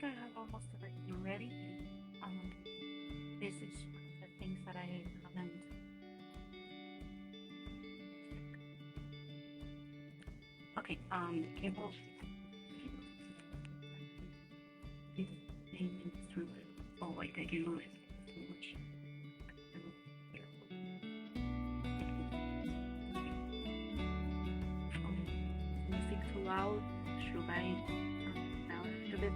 think I have almost everything ready. Um, this is one of the things that I haven't. Okay, cable. This thing is true. Oh wait, I can move it too much. Music too loud. Should I turn it down a little bit?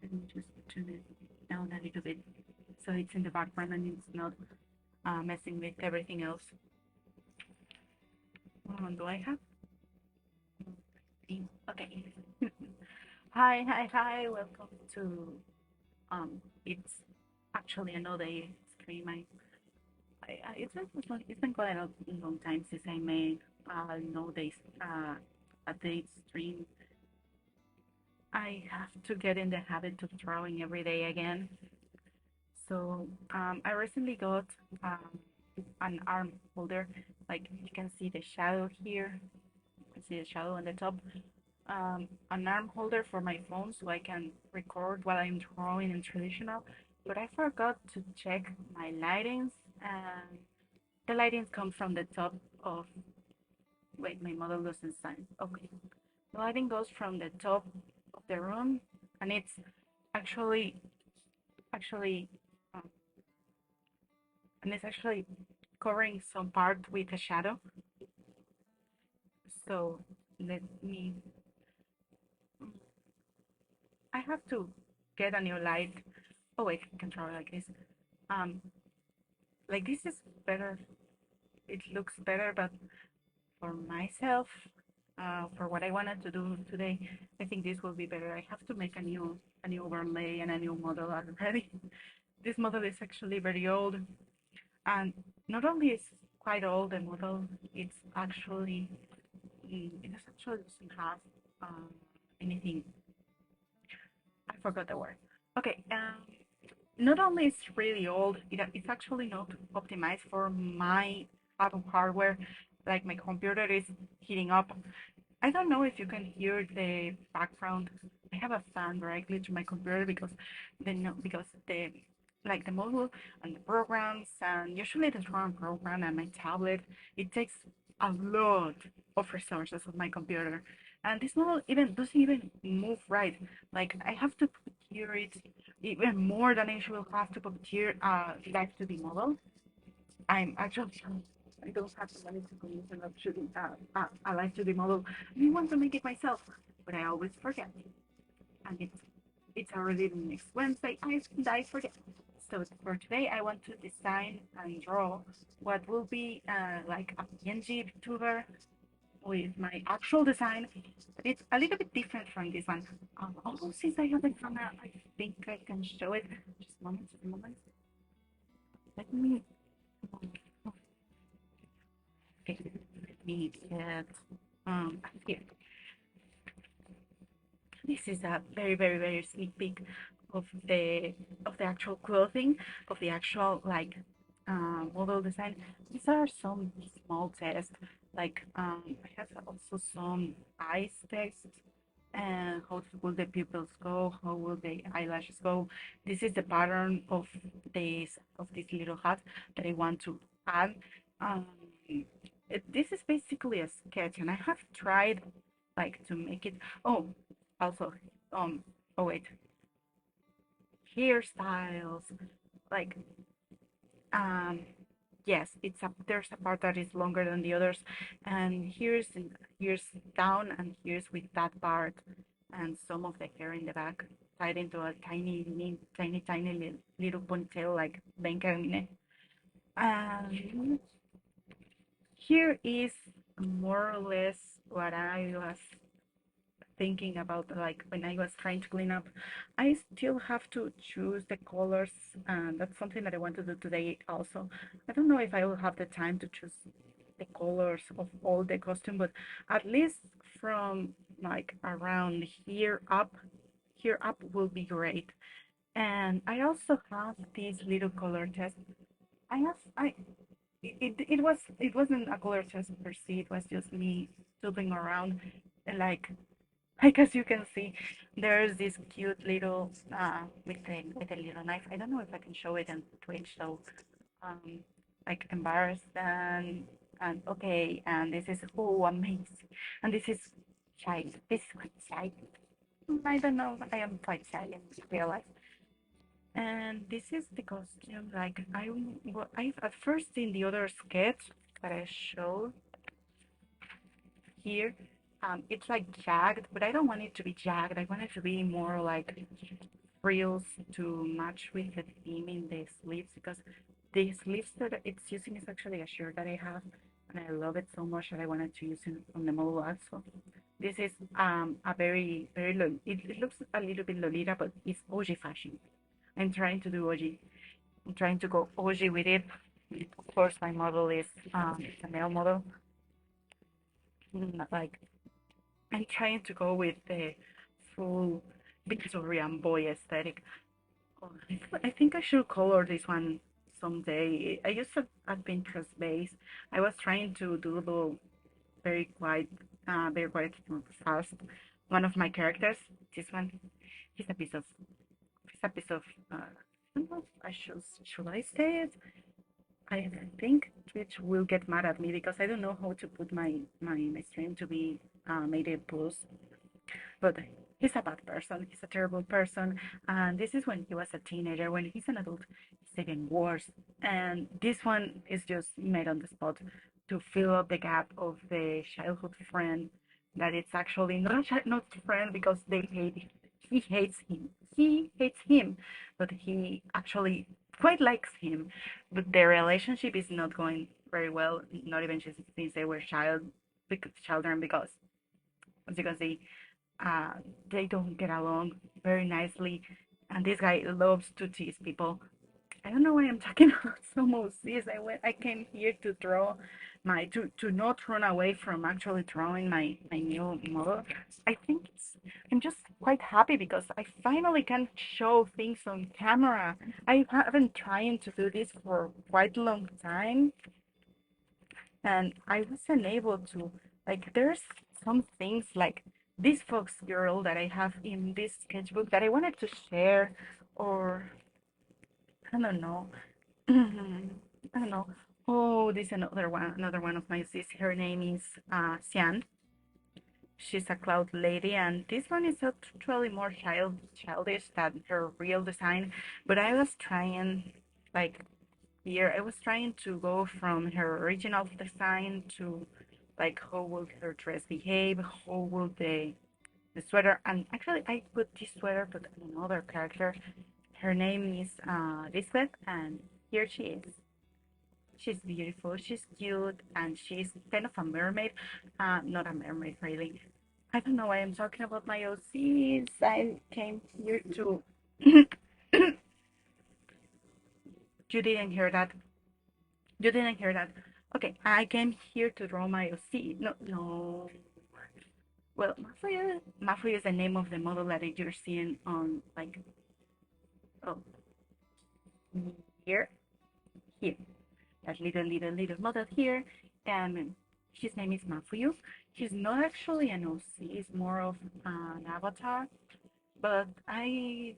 Let me just turn it down a little bit so it's in the background and it's not messing with everything else. Do I have? Okay. Hi. Welcome to it's actually another stream. It's been quite a long time since I made nowadays a date stream. I have to get in the habit of drawing every day again. So I recently got um, an arm holder. Like you can see the shadow here. You can see the shadow on the top. An arm holder for my phone so I can record while I'm drawing in traditional. But I forgot to check my lightings, and the lightings come from the top of. Wait, my model doesn't sign. Okay, the lighting goes from the top of the room, and it's actually actually um, and it's actually covering some part with a shadow. So let me. I have to get a new light. Oh wait, I can draw like this. Um, like this is better. It looks better, but for myself, for what I wanted to do today, I think this will be better. I have to make a new overlay and a new model already. This model is actually very old, and not only is quite old the model, it actually doesn't have anything. I forgot the word. Okay, not only it's really old, it's actually not optimized for my hardware. Like my computer is heating up. I don't know if you can hear the background. I have a fan directly to my computer because the like the module and the programs and usually the drawing program and my tablet, it takes a lot of resources of my computer. And this model even doesn't even move right. Like I have to puppeteer it even more than I should have to puppeteer Live 2D model. I'm actually I don't have the money to commission actually a Live 2D model. I want to make it myself, but I always forget. And it's already next Wednesday. I forget. So for today, I want to design and draw what will be like a PNG tuber with my actual design, but it's a little bit different from this one. Also, since I have the camera, I think I can show it. Just a moment, just a moment. Let me. Okay, let me get here. This is a very sneak peek of the actual clothing, of the actual like model design. These are some small tests. Like I have also some eyes text and how will the pupils go, how will the eyelashes go. This is the pattern of this little hat that I want to add. Um, this is basically a sketch, and I have tried like to make it. Oh, also, um, oh wait, hairstyles, like, um, yes, there's a part that is longer than the others, and here's down, and here's with that part, and some of the hair in the back tied into a tiny little ponytail like Ben Carmine. And here is more or less what I was thinking about, like when I was trying to clean up. I still have to choose the colors, and that's something that I want to do today also. I don't know if I will have the time to choose the colors of all the costume, but at least from like around here up will be great. And I also have this little color test. I have I it wasn't a color test per se, it was just me fiddling around like Like as you can see, there's this cute little with a little knife. I don't know if I can show it on Twitch, so um like embarrassed and okay, and this is oh amazing, and this is shy. This is quite shy. I don't know. I am quite shy in real life. And this is the costume. Like I at first in the other sketch that I showed here, it's like jagged, but I don't want it to be jagged. I want it to be more like frills to match with the theme in the sleeves because the sleeves that it's using is actually a shirt that I have and I love it so much that I wanted to use it on the model also. This is a very it looks a little bit Lolita, but it's OG fashion. I'm trying to do OG. I'm trying to go OG with it. Of course, my model is a male model. Like I'm trying to go with the full Victorian boy aesthetic. Oh, I think I should color this one someday. I used to at Pinterest base. I was trying to do very quiet, very quiet fast. One of my characters, this one, he's a piece of, he's a piece of. I don't know. Should I say it? I think Twitch will get mad at me because I don't know how to put my stream to be made a plus. But he's a bad person. He's a terrible person. And this is when he was a teenager. When he's an adult, it's even worse. And this one is just made on the spot to fill up the gap of the childhood friend that it's actually not a friend because they hate he hates him. He hates him, but he actually quite likes him. But their relationship is not going very well, not even just since they were children because as you can see uh, they don't get along very nicely, and this guy loves to tease people. I don't know why I'm talking about some OCs. I came here to draw to not run away from actually drawing my new model. I think I'm just quite happy because I finally can show things on camera. I haven't trying to do this for quite a long time, and I wasn't able to. Like, there's some things like this fox girl that I have in this sketchbook that I wanted to share, or I don't know. I don't know. Oh, this is another one of my sis. Her name is Xian. She's a cloud lady, and this one is actually more childish than her real design. But I was trying, like here, I was trying to go from her original design to like how will her dress behave, how will the sweater, and actually I put this sweater but another character. Her name is Lisbeth, and here she is. She's beautiful, she's cute, and she's kind of a mermaid. Not a mermaid really. I don't know why I'm talking about my OCs. I came here to you didn't hear that. You didn't hear that. Okay, I came here to draw my OC. No, no. Well, Mafuyu is the name of the model that you're seeing on, like, oh, here, here. That little model here. And his name is Mafuyu. He's not actually an OC, he's more of an avatar. But I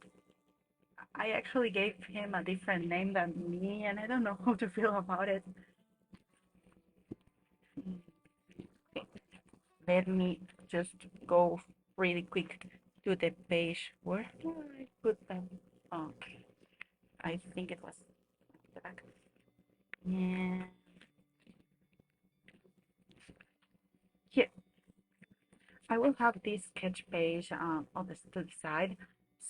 actually gave him a different name than me, and I don't know how to feel about it. Let me just go really quick to the page. Where do I put that? Oh, I think it was the back. Yeah, here. I will have this sketch page on to the side,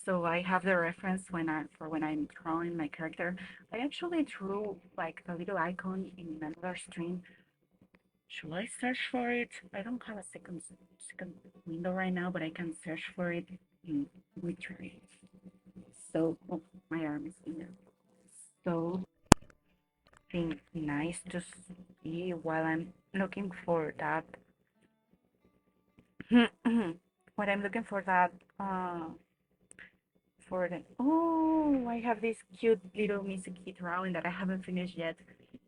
so I have the reference when I'm drawing my character. I actually drew like a little icon in another stream. Should I search for it? I don't have a second window right now, but I can search for it in Witchery. So, oh, my arm is in there. So, think nice to see while I'm looking for that. When I'm looking for that, for the oh, I have this cute little Mizuki drawing that I haven't finished yet.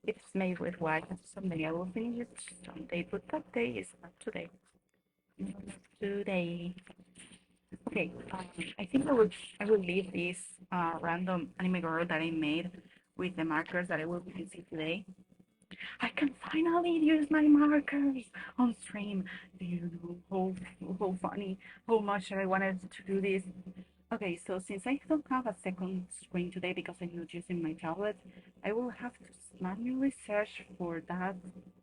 It's made with white. Someday I will finish it someday, but that day is not today. today. Okay, I think I will leave this random anime girl that I made with the markers that I will be using today. I can finally use my markers on stream. Do you know how funny, how much I wanted to do this? Okay, so since I don't have a second screen today because I'm not using my tablet, I will have to manually search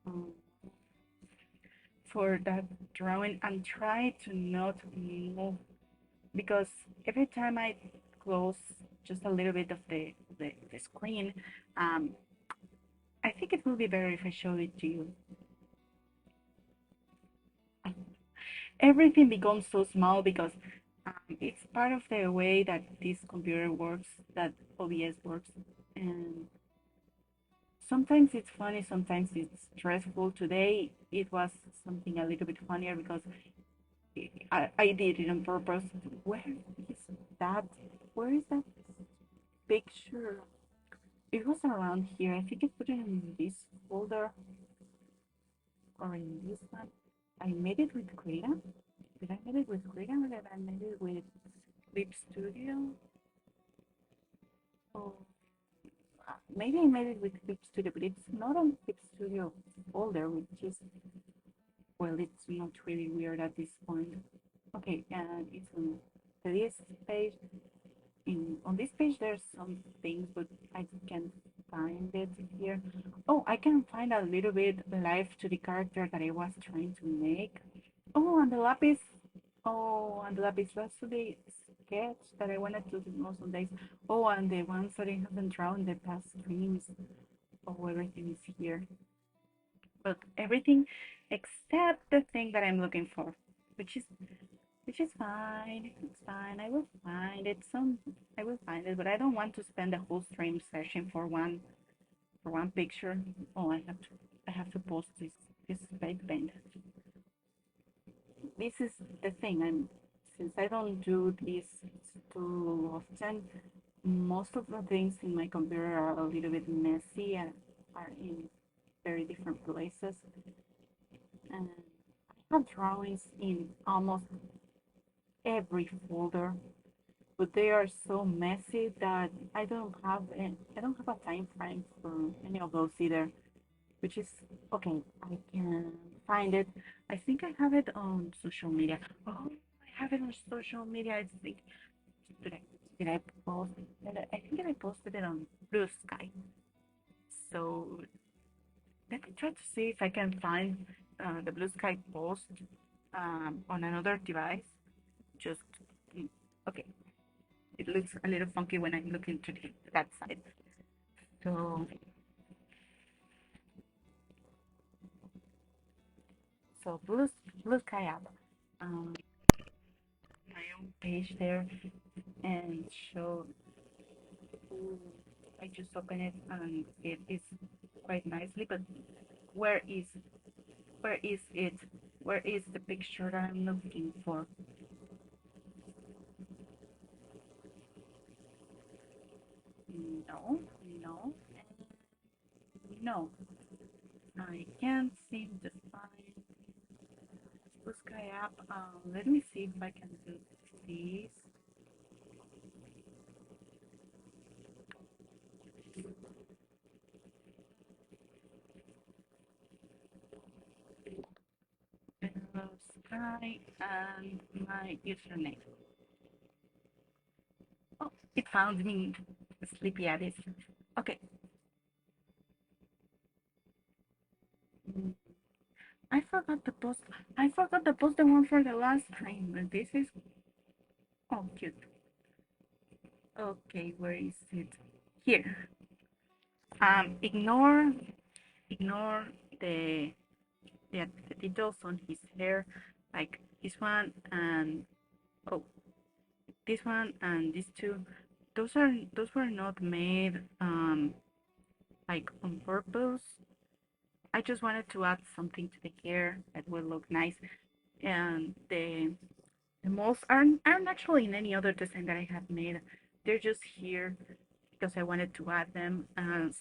um, for that drawing and try to not move because every time I close just a little bit of the screen, um, I think it will be better if I show it to you. Everything becomes so small because it's part of the way that this computer works, that OBS works, and sometimes it's funny, sometimes it's stressful. Today it was something a little bit funnier because I did it on purpose. Where is that? Where is that picture? It was around here. I think I put it in this folder or in this one. I made it with Krita. Did I made it with Krita or did I made it with Clip Studio? Oh, maybe I made it with Clip Studio, but it's not on Clip Studio folder, which is, well, it's not really weird at this point. Okay, and it's on this page. On this page, there's some things, but I can't find it here. Oh, I can find a little bit life to the character that I was trying to make. Oh, and the lapis. Oh, and the lapis lazuli sketch that I wanted to do most of days. Oh, and the ones that I haven't drawn the past streams. Oh, everything is here. But everything except the thing that I'm looking for, which is fine. It's fine. I will find it. I will find it, but I don't want to spend the whole stream searching for one picture. Oh, I have to post this fake paint. This is the thing. Since I don't do this too often, most of the things in my computer are a little bit messy and are in very different places. And I have drawings in almost every folder, but they are so messy that I don't have a time frame for any of those either, which is okay. I can find it. I think I have it on social media. Oh, I have it on social media. I think did I did I post I think I posted it on Blue Sky. So let me try to see if I can find the Blue Sky post on another device. Just okay. It looks a little funky when I'm looking to that side. So, so Blue Sky app, um, my own page there, and show. Ooh, I just open it and it is quite nicely. But where is where is it? Where is the picture that I'm looking for? No, no, no. I can't seem to find Blue Sky app. Let me see if I can do this. Blue Sky and my username. Oh, it found me. Sleepy Alice. Okay. Mm, I forgot to post. I forgot to post the one for the last time. This is oh cute. Okay, where is it? Here. Ignore the the details on his hair, like this one and oh this one and these two. Those were not made like on purpose. I just wanted to add something to the hair that will look nice. And the moles aren't actually in any other design that I have made. They're just here because I wanted to add them.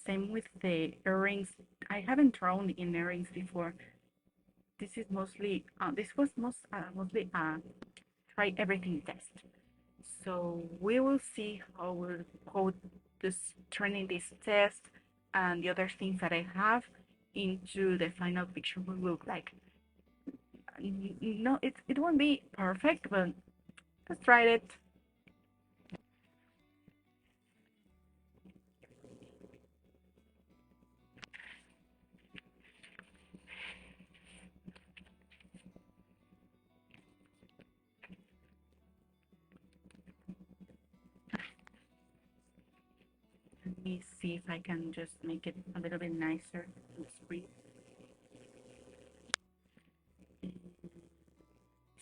Same with the earrings. I haven't drawn in earrings before. this is mostly this was mostly try everything test. So we will see how this turning this test and the other things that I have into the final picture will look like. No, it won't be perfect, but let's try it. Let me see if I can just make it a little bit nicer. Let's breathe.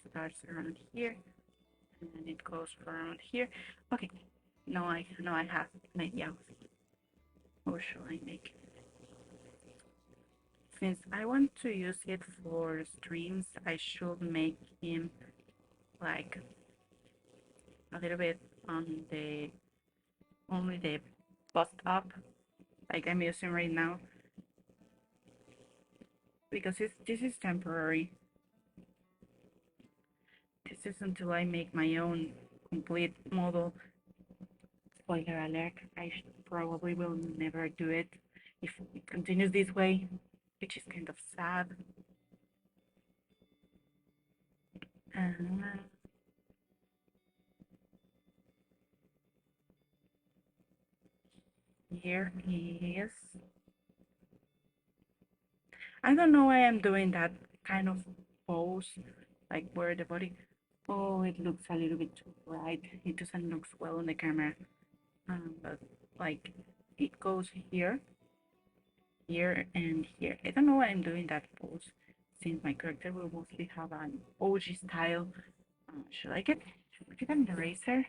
Starts around here, and then it goes around here. Okay, now I have an idea. How shall I make it? Since I want to use it for streams, I should make him like a little bit on the only the bust up, like I'm using right now, because this is temporary. This is until I make my own complete model. Spoiler alert, I probably will never do it if it continues this way, which is kind of sad. Uh, Here he is. I don't know why I'm doing that kind of pose, like where the body. Oh, it looks a little bit too bright. It doesn't look well on the camera. But like it goes here, here, and here. I don't know why I'm doing that pose, since my character will mostly have an OG style. Should I get an eraser?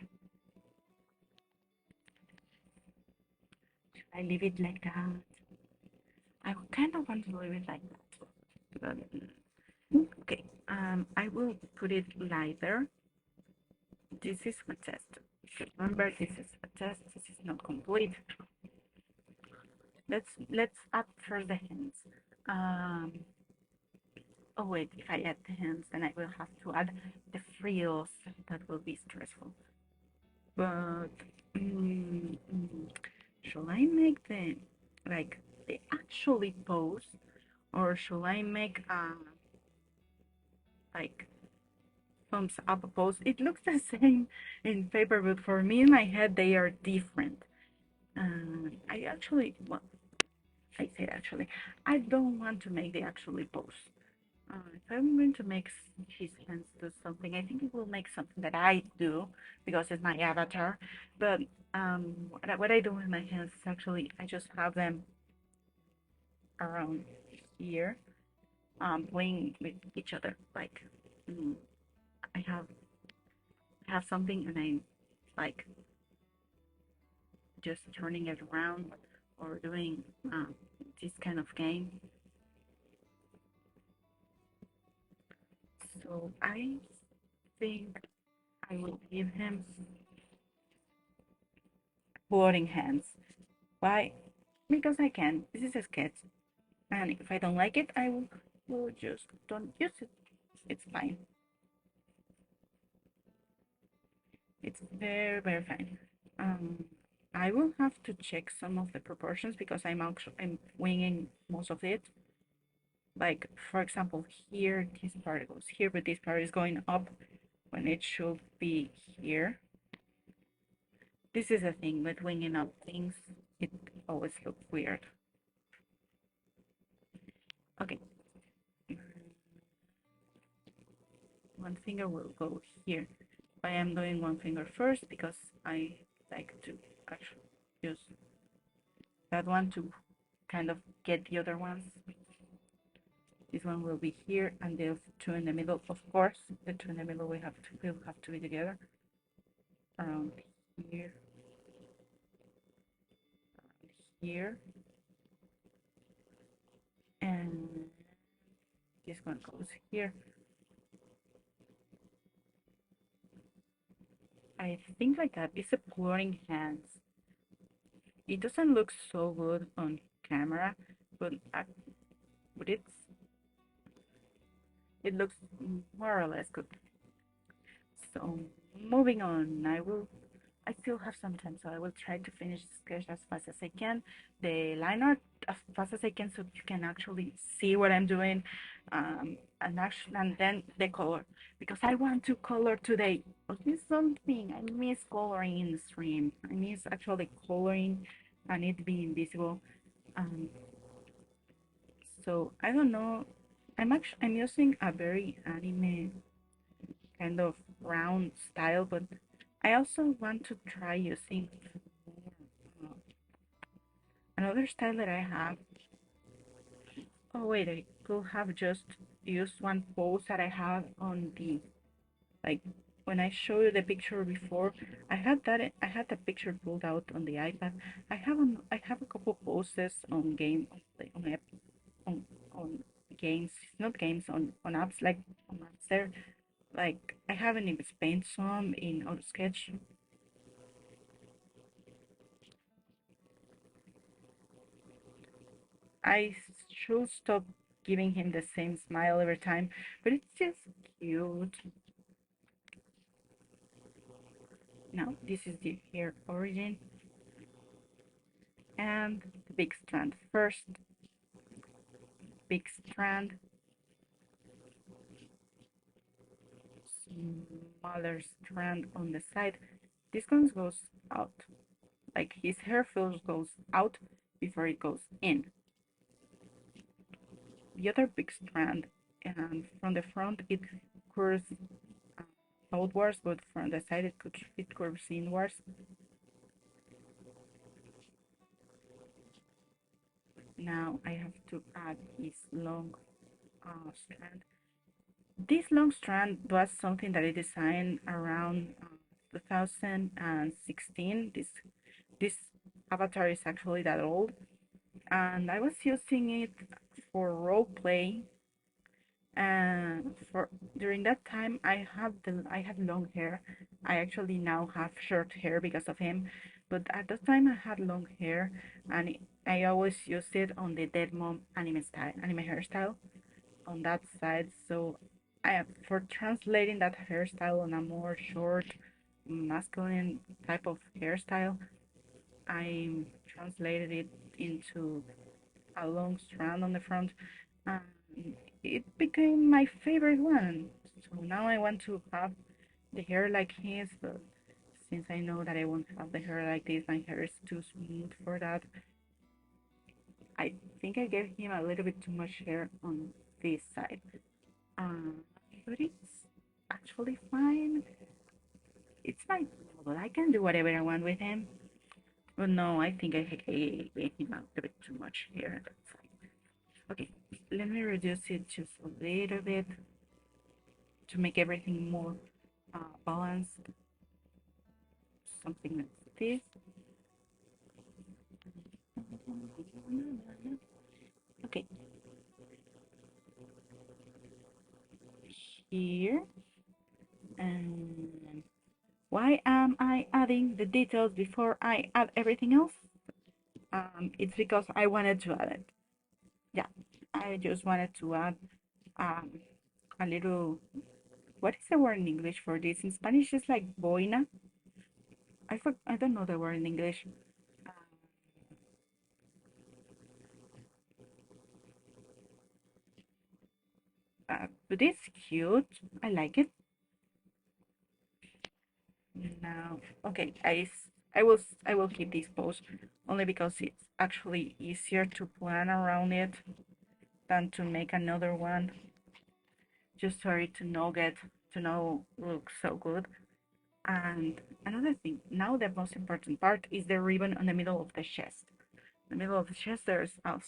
Should I leave it like that? I kind of want to leave it like that. But, okay, I will put it lighter. This is a test. Remember, this is a test. This is not complete. Let's add first the hands. Oh wait, if I add the hands, then I will have to add the frills. That will be stressful. But shall I make the like the actually pose, or shall I make like thumbs up pose? It looks the same in paper, but for me in my head they are different. I actually, well, I said actually, I don't want to make the actually pose. If I'm going to make his hands do something, I think it will make something that I do because it's my avatar. But what I do with my hands is actually I just have them around here, playing with each other. Like mm, I have something and I like just turning it around or doing this kind of game. So I think I will give him floating hands. Why? Because I can. This is a sketch. And if I don't like it, I will just don't use it. It's fine. It's very, very fine. Um, I will have to check some of the proportions because I'm winging most of it. Like, for example, here this part goes here, but this part is going up when it should be here. This is a thing with winging up things. It always looks weird. Okay. One finger will go here. I am doing one finger first because I like to actually use that one to kind of get the other ones. This one will be here, and the two in the middle. Of course, the two in the middle will have to be together. Around here, around here, and this one goes here. I think like that. It's a blurring hands. It doesn't look so good on camera, but it's it looks more or less good. So moving on, I still have some time, so I will try to finish the sketch as fast as I can. The line art as fast as I can, so you can actually see what I'm doing, and then the color, because I want to color today. But this something I miss coloring in the stream. I miss actually coloring and it being visible. Um, so I don't know. I'm using a very anime kind of round style, but I also want to try using uh, another style that I have. Oh wait, I could have just used one pose that I have on the, like, when I showed you the picture before. I had the picture pulled out on the iPad. I have a couple poses on on, on games, not games, on apps, like on apps there. Like I haven't even spent some in AutoSketch. I should stop giving him the same smile every time, but it's just cute. Now, this is the hair origin and the big strand. First, big strand, smaller strand on the side. This one goes out, like his hair first goes out before it goes in. The other big strand, and from the front it curves outwards, but from the side it curves inwards. Now I have to add this long strand. This long strand was something that I designed around 2016. This avatar is actually that old, and I was using it for role play. And for during that time, I had long hair. I actually now have short hair because of him, but at that time I had long hair, and I always used it on the Dead Mom anime hairstyle on that side. So for translating that hairstyle on a more short, masculine type of hairstyle, I translated it into a long strand on the front, and it became my favorite one. So now I want to have the hair like his, but since I know that I won't have the hair like this, my hair is too smooth for that. I think I gave him a little bit too much hair on this side. Um, but it's actually fine. It's my model. I can do whatever I want with him. But no, I think I gave him a little bit too much here. That's fine. Okay, let me reduce it just a little bit to make everything more balanced. Something like this. Okay, here. And why am I adding the details before I add everything else? It's because I wanted to add it. Yeah, I just wanted to add um, a little. What is the word in English for this? In Spanish, it's like boina. I don't know the word in English. But it's cute. I like it. Now, okay, I will keep this pose only because it's actually easier to plan around it than to make another one. Just sorry to know look so good. And another thing, now the most important part is the ribbon on the middle of the chest. In the middle of the chest, there's a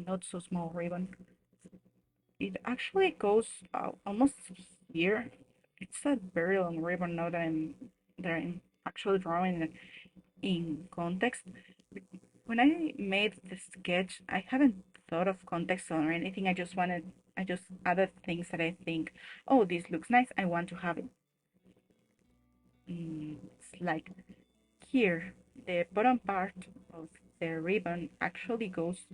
not so small ribbon. It actually goes almost here. It's a very long ribbon now that I'm actually drawing it in context. When I made the sketch, I haven't thought of context or anything. I just added things that I think, oh, this looks nice. I want to have it. It's like here, the bottom part of the ribbon actually goes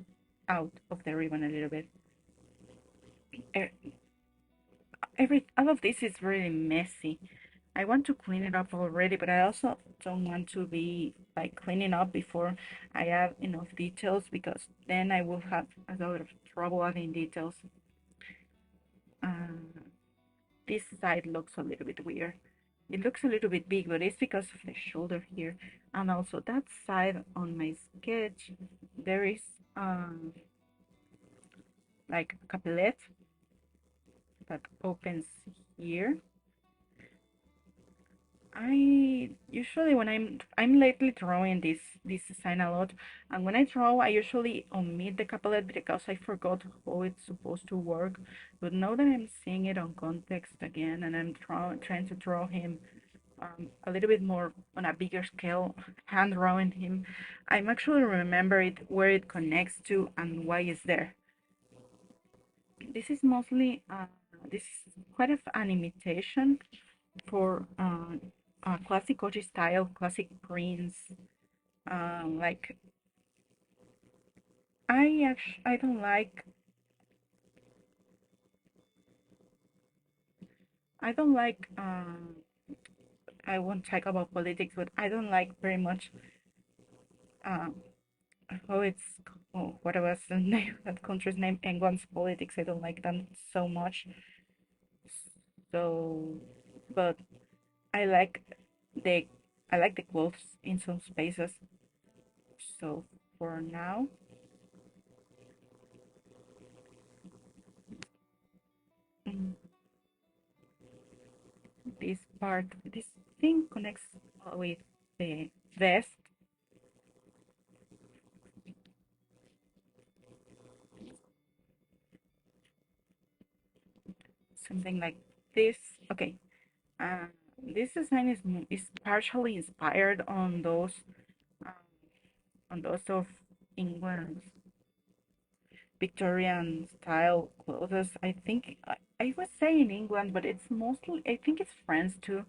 out of the ribbon a little bit. e- every all of this is really messy. I want to clean it up already, but I also don't want to be like cleaning up before I add enough details because then I will have a lot of trouble adding details. Uh, this side looks a little bit weird. It looks a little bit big, but it's because of the shoulder here. And also that side on my sketch, there is like a capulette that opens here. I usually when I'm lately drawing this design a lot, and when I draw, I usually omit the capulette because I forgot how it's supposed to work. But now that I'm seeing it on context again, and I'm trying to draw him a little bit more on a bigger scale, hand drawing him, I'm actually remember it where it connects to and why it's there. This is mostly this is quite of an imitation for classic Oji style, classic prints. Like I don't like I don't like I won't talk about politics, but I don't like very much um how it's what was the name that country's name, England's politics. I don't like them so much. So, but I like the I like the clothes in some spaces. So for now, mm, this thing connects with the vest, something like this. Okay, uh, this design is partially inspired um, on those of England's Victorian style clothes. I think I was saying England, but it's mostly I think it's France too.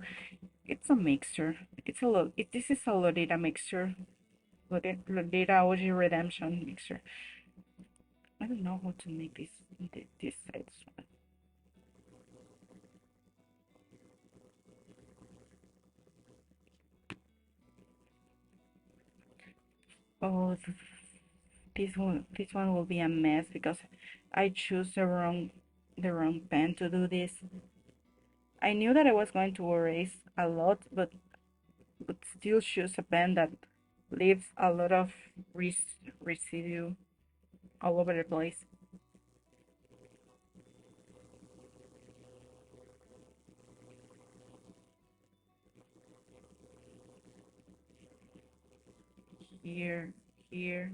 It's a mixture. It's a lot. This is a Lolita mixture. Lolita OG Redemption mixture. I don't know how to make this side. Oh, this one will be a mess because I choose the wrong pen to do this. I knew that I was going to erase a lot, but still choose a pen that leaves a lot of residue all over the place. Here, here.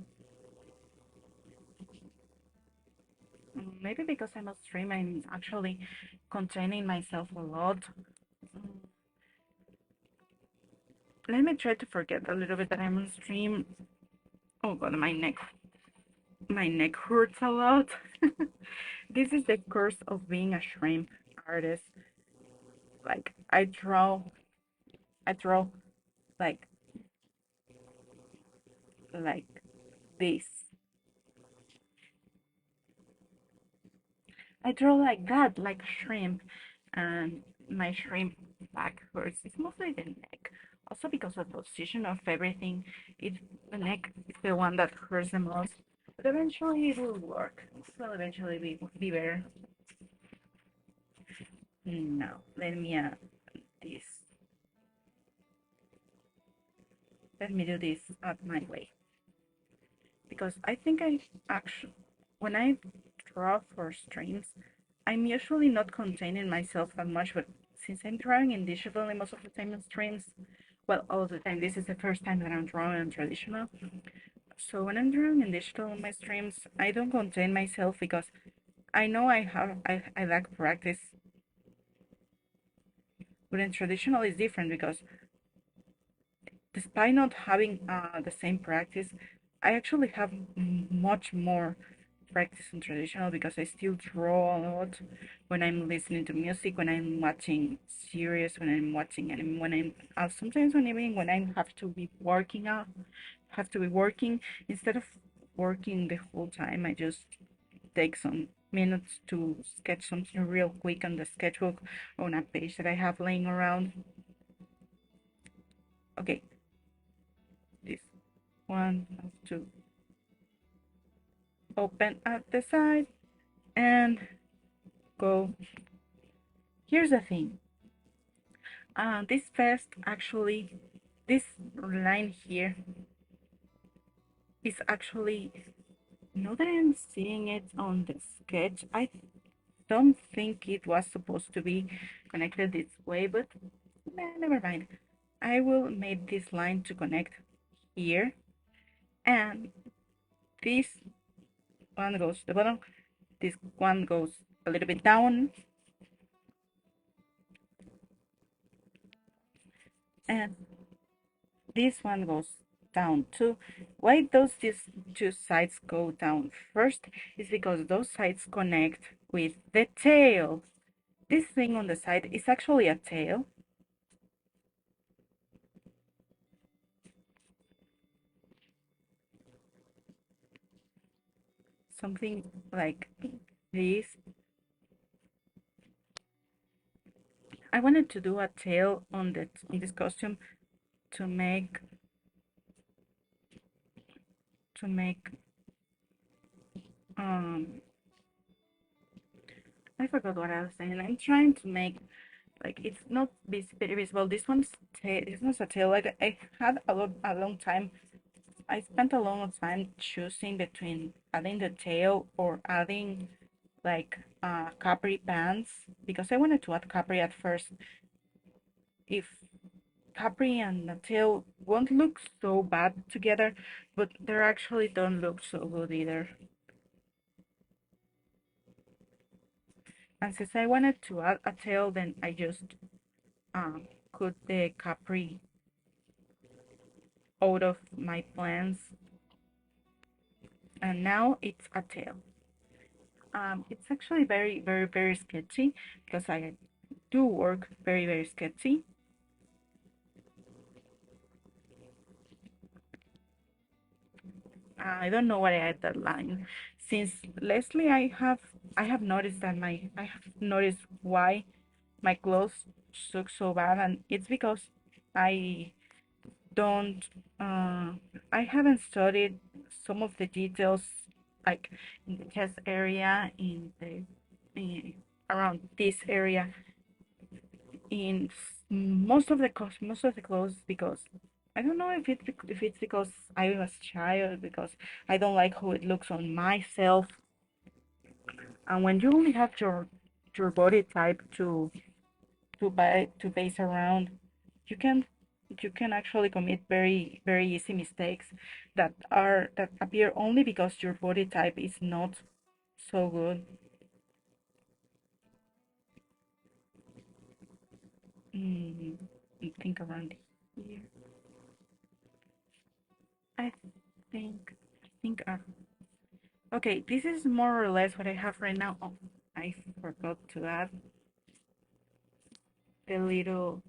Maybe because I'm a stream, I'm actually containing myself a lot. Mm, Let me try to forget a little bit that I'm on stream. Oh god, my neck hurts a lot. This is the curse of being a shrimp artist. Like I draw like like this. I draw like that, like shrimp, and my shrimp back hurts. It's mostly the neck. Also because of the position of everything, it the neck is the one that hurts the most. But eventually it will work. It will eventually be better. Now, let me this. Let me do this at my way. Because I think I actually, when I draw for streams, I'm usually not containing myself that much, but since I'm drawing in digital most of the time in streams, well, all the time, this is the first time that I'm drawing in traditional. So when I'm drawing in digital on my streams, I don't contain myself because I know I lack practice. But in traditional is different because despite not having the same practice, I actually have much more practice in traditional because I still draw a lot when I'm listening to music, when I'm watching series, when I'm watching anime, when I'm sometimes when I have to be working out, have to be working instead of working the whole time. I just take some minutes to sketch something real quick on the sketchbook on a page that I have laying around. Okay, this one has to open at the side and go. Here's the thing. This vest actually, this line here is actually, now that I'm seeing it on the sketch, I don't think it was supposed to be connected this way, but never mind. I will make this line to connect here, and this one goes to the bottom, this one goes a little bit down, and this one goes down too. Why does these two sides go down first? Is because those sides connect with the tail. This thing on the side is actually a tail. Something like this. I wanted to do a tail on this costume to make to make um I forgot what I was saying. I'm trying to make like it's not very visible. This one's tail. This one's a tail. Like I had a long time. I spent a long time choosing between adding the tail or adding like capri pants because I wanted to add capri at first. If capri and the tail won't look so bad together, but they actually don't look so good either. And since I wanted to add a tail, then I just cut the capri out of my plans, and now it's a tail. It's actually very sketchy because I do work very sketchy. I don't know why I add that line. Since Leslie, I have noticed that I have noticed why my clothes look so bad, and it's because I don't I haven't studied some of the details like in the chest area, in around this area, in most of the clothes because I don't know if it's because I was a child because I don't like how it looks on myself. And when you only have your body type to base around, you can you can actually commit very easy mistakes that appear only because your body type is not so good. Mm, I think around here. I I think okay, this is more or less what I have right now. Oh, I forgot to add the little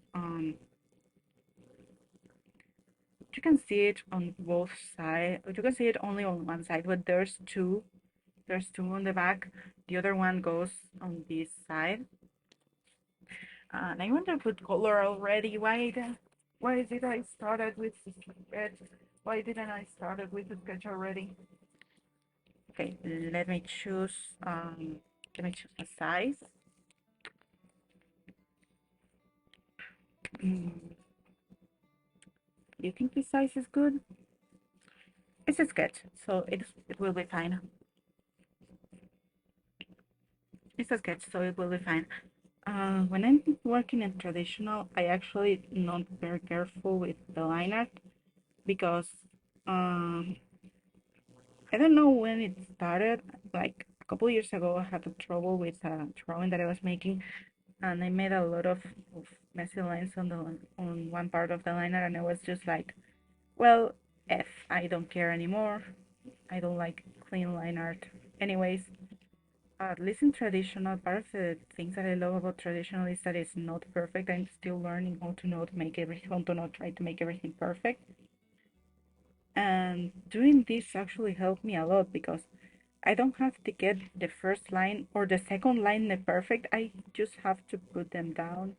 you can see it on both sides. You can see it only on one side, but there's two on the back. The other one goes on this side. And I want to put color already. Why did I started with the sketch? Why didn't I started with the sketch already? Okay, let me choose a size. Mm, you think this size is good? It's a sketch, so it will be fine. It's a sketch, so it will be fine. When I'm working in traditional, I actually not very careful with the line art because um, I don't know when it started. Like a couple years ago, I had trouble with a drawing that I was making, and I made a lot of messy lines on one part of the liner, and I was just like, well, F, I don't care anymore. I don't like clean line art. Anyways, at least in traditional, part of the things that I love about traditional is that it's not perfect. I'm still learning how to not make everything, how to not try to make everything perfect. And doing this actually helped me a lot because I don't have to get the first line or the second line perfect. I just have to put them down.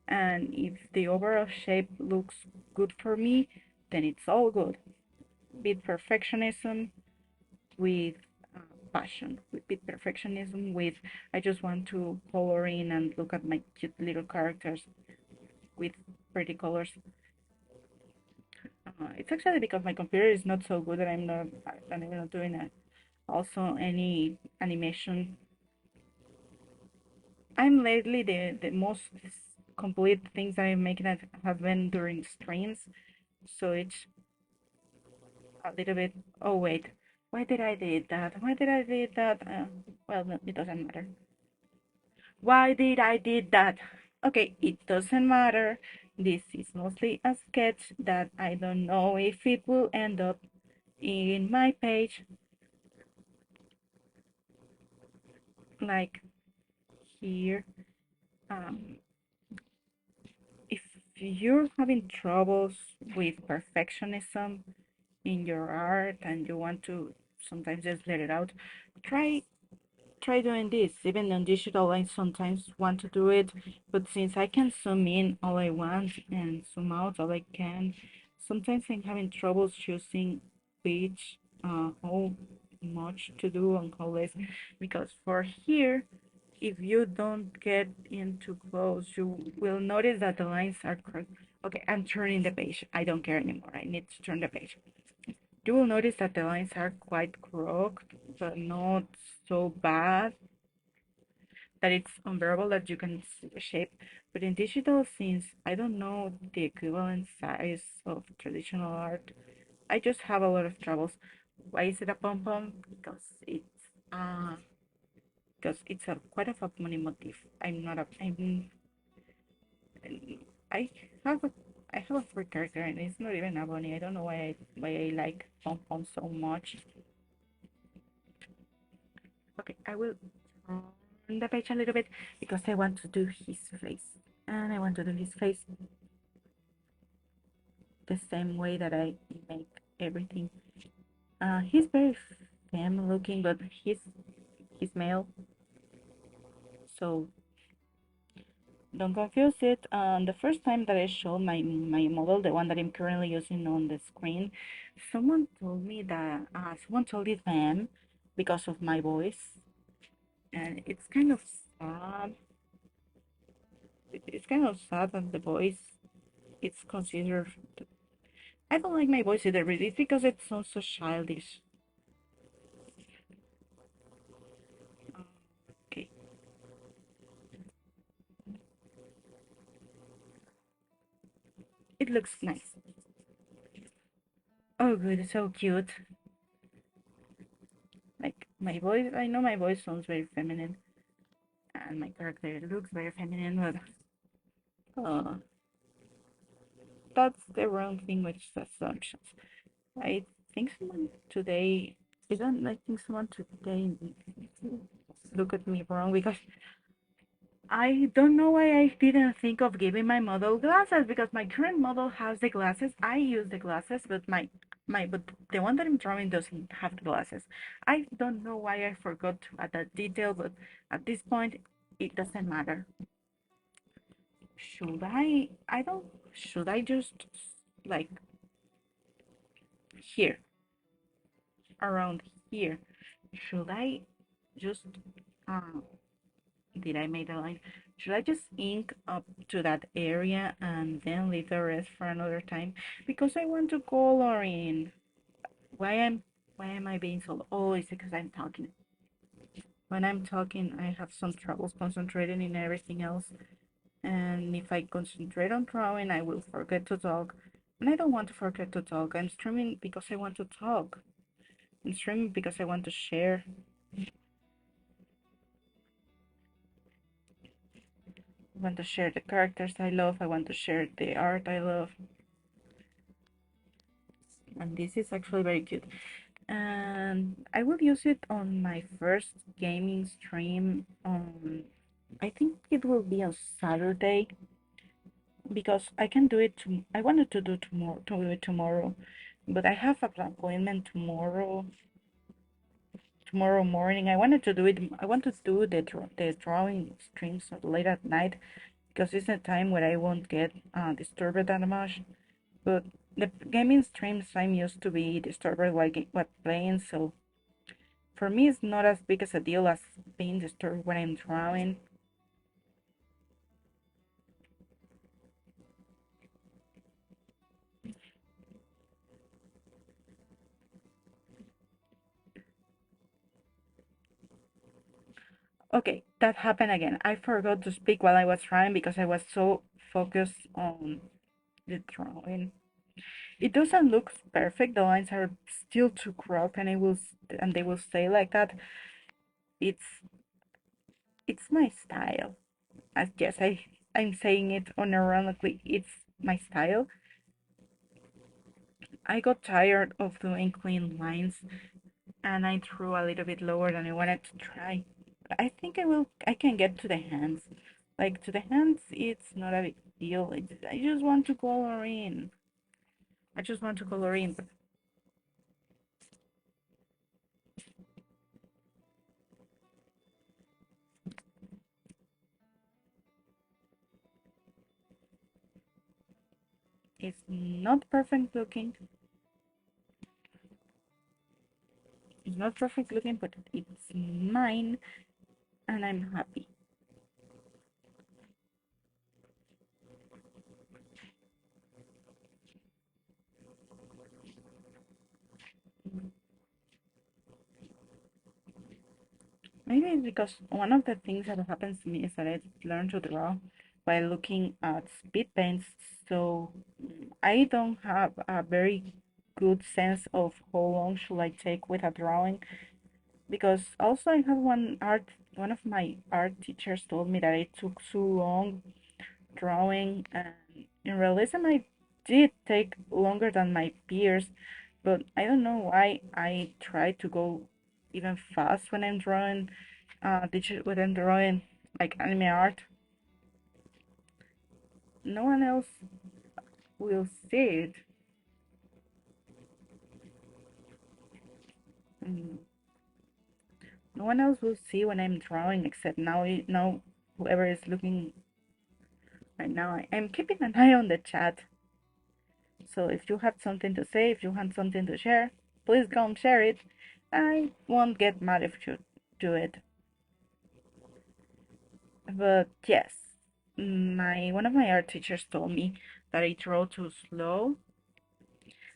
And if the overall shape looks good for me, then it's all good. With perfectionism, with passion, with perfectionism, with I just want to color in and look at my cute little characters with pretty colors. It's actually because my computer is not so good that I'm not doing also any animation. I'm lately the most complete things that I'm making have been during streams, so it's a little bit. Oh wait, why did I did that? Why did I did that? Well, no, it doesn't matter. Why did I did that? Okay, it doesn't matter. This is mostly a sketch that I don't know if it will end up in my page, like here. Um, if you're having troubles with perfectionism in your art and you want to sometimes just let it out, try try doing this. Even on digital, I sometimes want to do it, but since I can zoom in all I want and zoom out all I can, sometimes I'm having trouble choosing which how much to do and how less. Because for here, if you don't get in too close, you will notice that the lines are crooked. Okay, I'm turning the page. I don't care anymore. I need to turn the page. You will notice that the lines are quite crooked, but not so bad that it's unbearable that you can see the shape. But in digital, since I don't know the equivalent size of traditional art, I just have a lot of troubles. Why is it a pom pom? Uh because it's a quite of a funny motif. I have a I have a free character and it's not even a bunny. I don't know why I like pom pom so much. Okay, I will turn the page a little bit because I want to do his face. And I want to do his face the same way that I make everything. He's very femme looking, but he's male, so don't confuse it. The first time that I showed my model, the one that I'm currently using on the screen, someone told it femme because of my voice, and it's kind of sad. It's kind of sad that the voice it's considered. I don't like my voice either, but it's because it sounds so childish. Okay. It looks nice. Oh, good, so cute. Like my voice, I know my voice sounds very feminine, and my character looks very feminine, but that's the wrong thing with assumptions. I think someone today, I think someone today look at me wrong because I don't know why I didn't think of giving my model glasses because my current model has the glasses. I use the glasses, but but the one that I'm drawing doesn't have the glasses. I don't know why I forgot to add that detail, but at this point, it doesn't matter. Should I? I don't. Should I just like here, around here? Should I just uh, did I make the line? Should I just ink up to that area and then leave the rest for another time? Because I want to color in. Why am why am I being so? Oh, it's because I'm talking. When I'm talking, I have some troubles concentrating in everything else. And if I concentrate on drawing, I will forget to talk. And I don't want to forget to talk. I'm streaming because I want to talk. I'm streaming because I want to share. I want to share the characters I love. I want to share the art I love. And this is actually very cute. And I will use it on my first gaming stream on I think it will be on Saturday because I can do it I wanted to do it tomorrow, but I have an appointment tomorrow tomorrow morning. I wanted to do it. I want to do the drawing streams late at night because it's a time where I won't get disturbed that much. But the gaming streams I'm used to be disturbed while playing, so for me it's not as big as a deal as being disturbed when I'm drawing. Okay, that happened again. I forgot to speak while I was trying because I was so focused on the drawing. It doesn't look perfect. The lines are still too cropped, and they will stay like that. It's it's my style. As yes, I'm saying it unironically. It's my style. I got tired of doing clean lines, and I drew a little bit lower than I wanted to try. I think I can get to the hands. Like to the hands, it's not a big deal. I just want to color in. I just want to color in, but it's not perfect looking. It's not perfect looking, but it's mine, and I'm happy. Maybe it's because one of the things that happens to me is that I learn to draw by looking at speed paints, so I don't have a very good sense of how long should I take with a drawing. Because also I have one of my art teachers told me that it took so long drawing, and in realism I did take longer than my peers, but I don't know why I try to go even fast when I'm drawing when I'm drawing like anime art. No one else will see it. Mm, no one else will see when I'm drawing except now whoever is looking right now. I'm keeping an eye on the chat. So if you have something to say, if you want something to share, please go and share it. I won't get mad if you do it. But yes, my one of my art teachers told me that I draw too slow.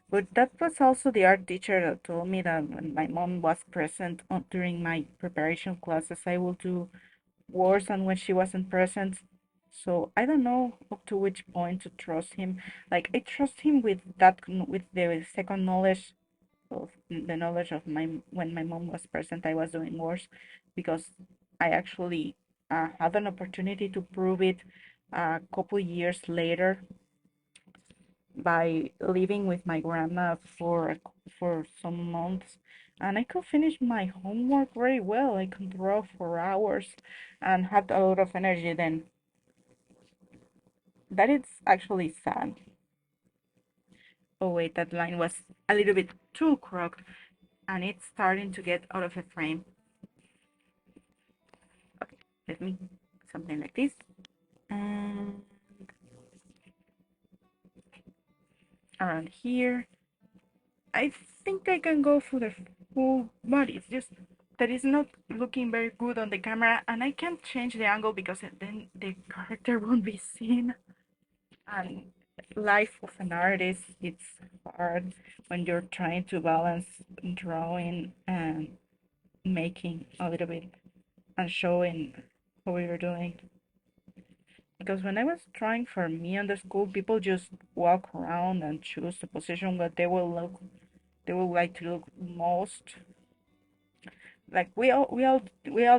But that was also the art teacher that told me that when my mom was present during my preparation classes, I will do worse than when she wasn't present. So I don't know up to which point to trust him. Like I trust him with with the second knowledge of the knowledge of my when my mom was present, I was doing worse because I actually had an opportunity to prove it a couple years later by living with my grandma for some months, and I could finish my homework very well. I could draw for hours and had a lot of energy then. That is actually sad. Oh wait, that line was a little bit too crooked and it's starting to get out of the frame. Okay, let me something like this. And around here, I think I can go for the full body. It's just that it's not looking very good on the camera, and I can't change the angle because then the character won't be seen. And life of an artist, it's hard when you're trying to balance drawing and making a little bit and showing how you're doing. Because when I was trying for me on the school, people just walk around and choose the position that they would like to look most. Like we all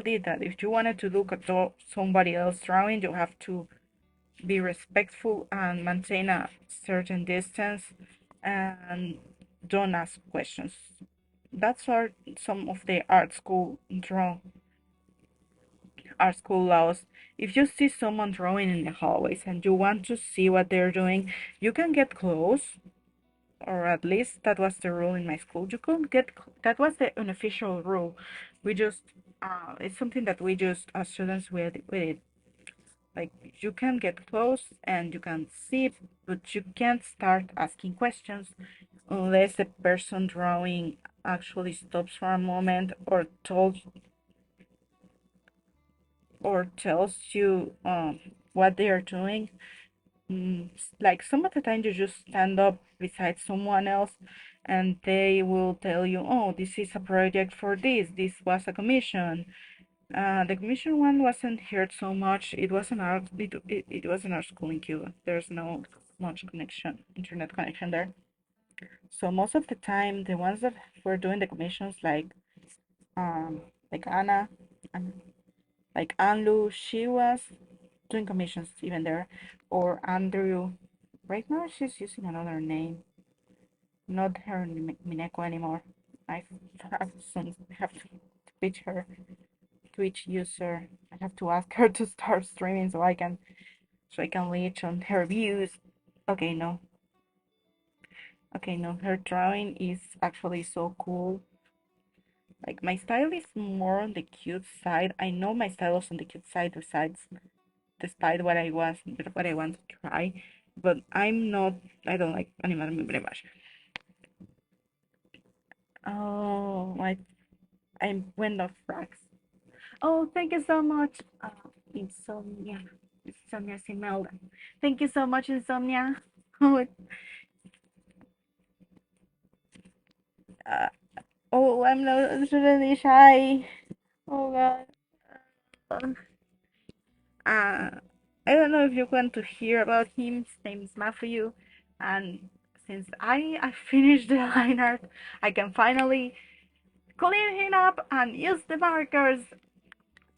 did that. If you wanted to look at somebody else drawing, you have to be respectful and maintain a certain distance and don't ask questions. That's some of the art school laws. If you see someone drawing in the hallways and you want to see what they're doing, you can get close, or at least that was the rule in my school. You couldn't get, that was the unofficial rule. We just, it's something that we just, as students, with it. Like, you can get close and you can see, but you can't start asking questions unless the person drawing actually stops for a moment or tells you what they are doing. Like some of the time you just stand up beside someone else and they will tell you, oh, this is a project for this was a commission. The commission one wasn't heard so much. It was in our school in Cuba. There's no much internet connection there. So most of the time, the ones that were doing the commissions, um like Anna and like Anlu, she was doing commissions even there, or Andrew. Right now, she's using another name, not her Mineko anymore. I have to switch her Twitch user. I have to ask her to start streaming so I can reach on her views. Okay, no. Okay, no. Her drawing is actually so cool. Like my style is more on the cute side. I know my style is on the cute side despite what I want to try. But I'm not I don't like anime very much. Oh, I went off tracks. Oh, thank you so much. Insomnia. Insomnia Simelda. Thank you so much, Insomnia. Oh, uh, oh, I'm not really shy. Oh God. Uh, I don't know if you want to hear about him. His name is Matthew, and since I finished the line art, I can finally clean him up and use the markers.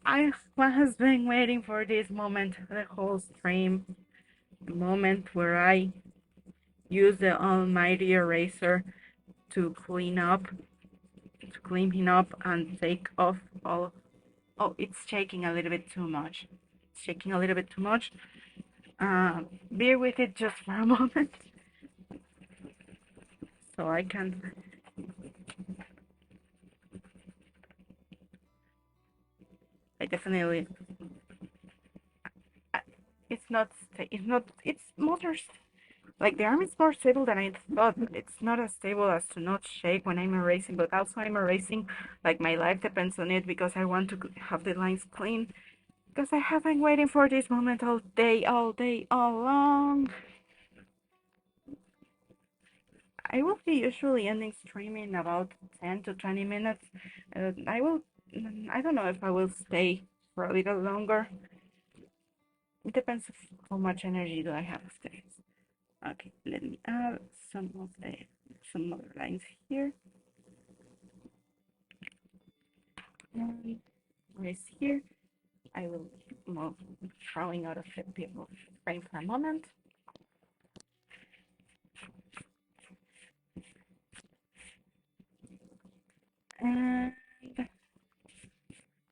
I has been waiting for this moment the whole stream. The moment where I use the almighty eraser to clean him up and take off all. Oh, it's shaking a little bit too much. It's shaking a little bit too much. Bear with it just for a moment, so I can. I definitely. It's not. It's not. It's more. Like the arm is more stable than I thought. It's not as stable as to not shake when I'm erasing, but also I'm erasing like my life depends on it because I want to have the lines clean. Because I have been waiting for this moment all day, all long. I will be usually ending streaming about 10 to 20 minutes. I don't know if I will stay for a little longer. It depends of how much energy do I have today. Okay, let me add some other lines here. And where is here? I will move drawing out of the people frame for a moment. And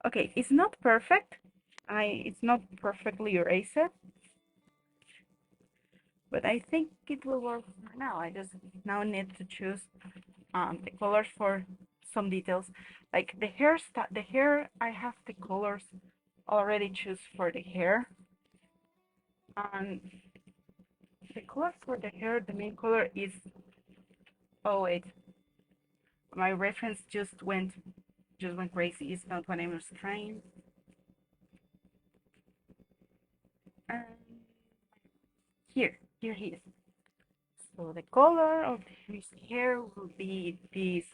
okay, it's not perfect. It's not perfectly erased, but I think it will work for now. I just now need to choose the colors for some details. Like the hair, I have the colors already choose for the hair. And the color for the hair, the main color is, oh wait, my reference just went crazy. It's not what I was trying. And here he is. So the color of his hair will be this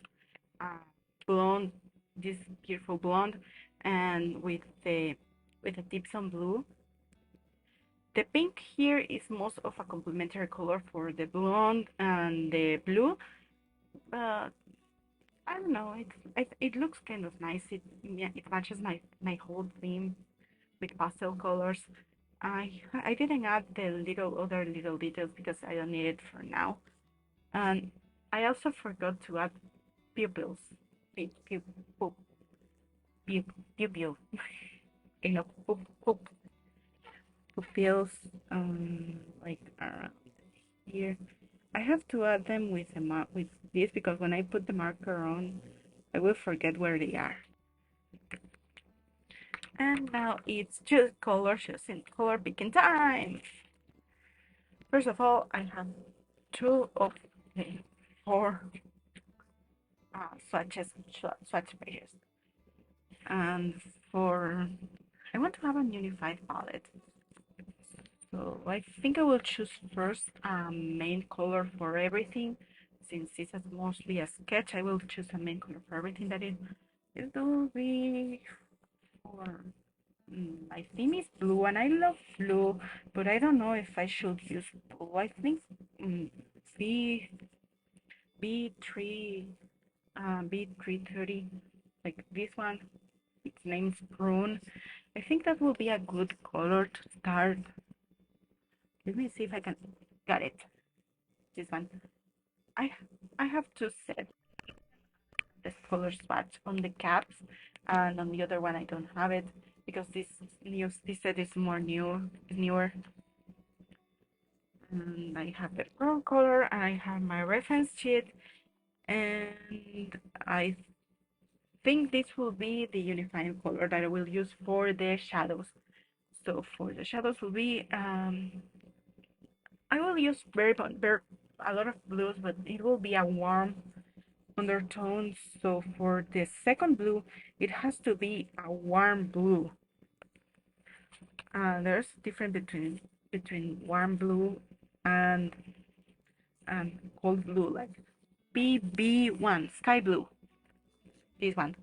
uh, blonde, this beautiful blonde, and with the tips on blue. The pink here is most of a complementary color for the blonde and the blue. But I don't know. It looks kind of nice. It matches my whole theme with pastel colors. I didn't add the other little details because I don't need it for now. And I also forgot to add pupils. Pu- Pupil. You know, pupils. Like around here. I have to add them with with this because when I put the marker on, I will forget where they are. And now it's just color choosing, color picking time. First of all, I have two of the four swatch pages. And for, I want to have a unified palette. So I think I will choose first a main color for everything. Since this is mostly a sketch, I will choose a main color for everything that it will be for. My theme is blue and I love blue, but I don't know if I should use blue. I think mm, B B3 B330, like this one, its name's Prune. I think that will be a good color to start. Let me see if I can got it. This one. I I have to set this color swatch on the caps, and on the other one I don't have it because this set is newer. And I have the brown color and I have my reference sheet, and I think this will be the unifying color that I will use for the shadows. So for the shadows will be I will use very a lot of blues, but it will be a warm undertone. So for the second blue, it has to be a warm blue. There's a difference between warm blue and cold blue, like BB1 sky blue. This one.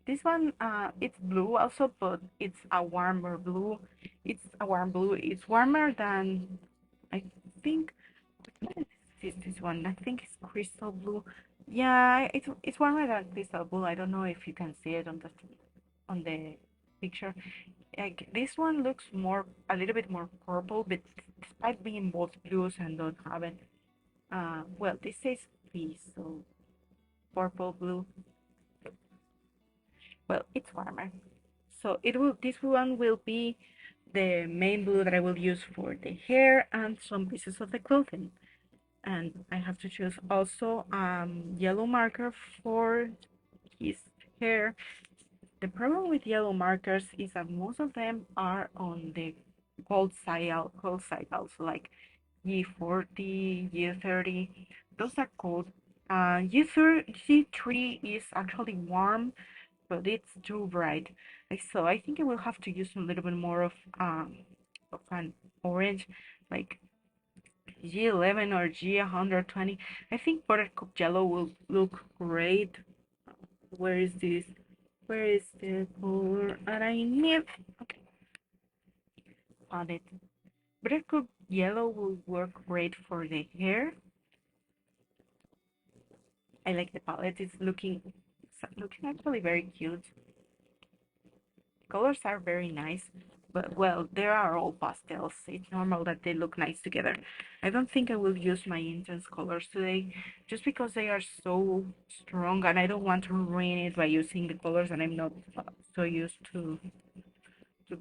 This one, it's blue also, but it's a warmer blue. It's a warm blue. It's warmer than, I think, what is this one? I think it's crystal blue. Yeah, it's warmer than crystal blue. I don't know if you can see it on the picture. Like this one looks a little bit more purple, but despite being both blues and don't have it. Well, this says B, so purple blue. Well, it's warmer. So this one will be the main blue that I will use for the hair and some pieces of the clothing. And I have to choose also yellow marker for his hair. The problem with yellow markers is that most of them are on the cold side also, like G40, G30. Those are cold. G3 is actually warm, but it's too bright. So I think I will have to use a little bit more of an orange, like G11 or G120. I think buttercup yellow will look great. Where is this? Where is the color that I need? Okay, found it. Buttercup yellow will work great for the hair. I like the palette. It's looking actually very cute. Colors are very nice, but well, they are all pastels. It's normal that they look nice together. I don't think I will use my intense colors today just because they are so strong and I don't want to ruin it by using the colors that I'm not so used to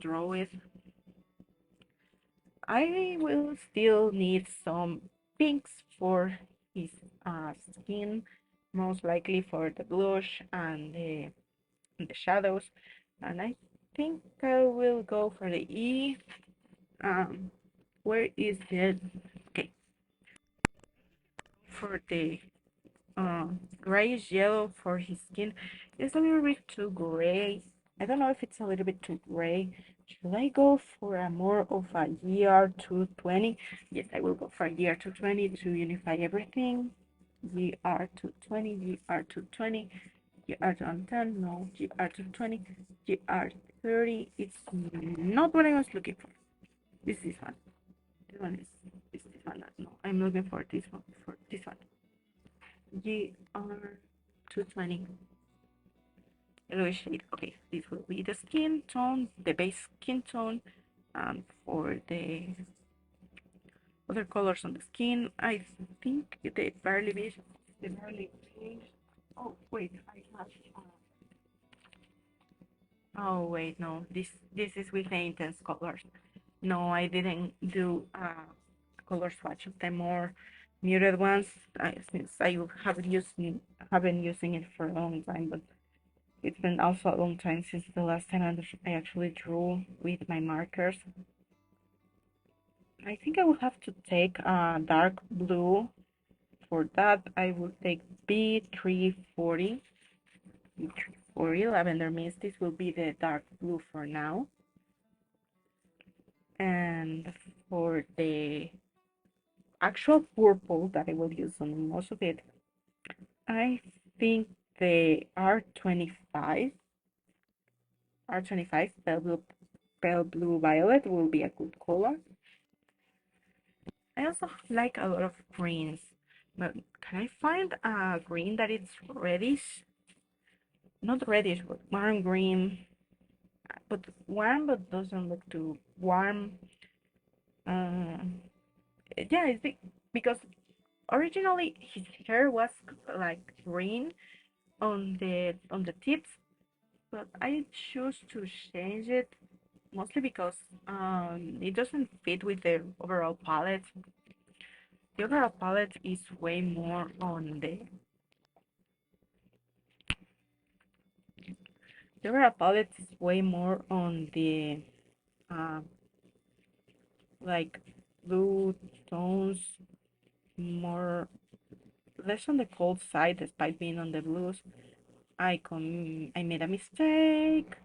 draw with. I will still need some pinks for his skin, most likely for the blush and the shadows. And I think I will go for the E. Where is it? Okay, for the grayish yellow for his skin. It's a little bit too gray. I don't know if it's a little bit too gray. Should I go for a more of a GR220? Yes, I will go for GR220 to unify everything. GR220, GR220, GR210, no, GR220, GR30. It's not what I was looking for. This is one. This one is this one. No, I'm looking for this one. For this one. GR220. Yellow shade. Okay, this will be the skin tone, the base skin tone. For the other colors on the skin, I think the barley beige. Oh wait, I have. Oh wait, no. This is with the intense colors. No, I didn't do a color swatch of them, or muted ones, since I haven't using it for a long time, but it's been also a long time since the last time I actually drew with my markers. I think I will have to take dark blue. For that, I will take B340. B340 Lavender Mist. This will be the dark blue for now. And for the actual purple that I will use on most of it, I think the R25 pale blue violet will be a good color. I also like a lot of greens, but can I find a green that is reddish? Not reddish, but warm green, but warm but doesn't look too warm. Uh, yeah, because originally his hair was like green on the tips, but I choose to change it mostly because it doesn't fit with the overall palette. The overall palette is way more on the overall palette is way more on the uh, like blue tones, more less on the cold side, despite being on the blues. I made a mistake.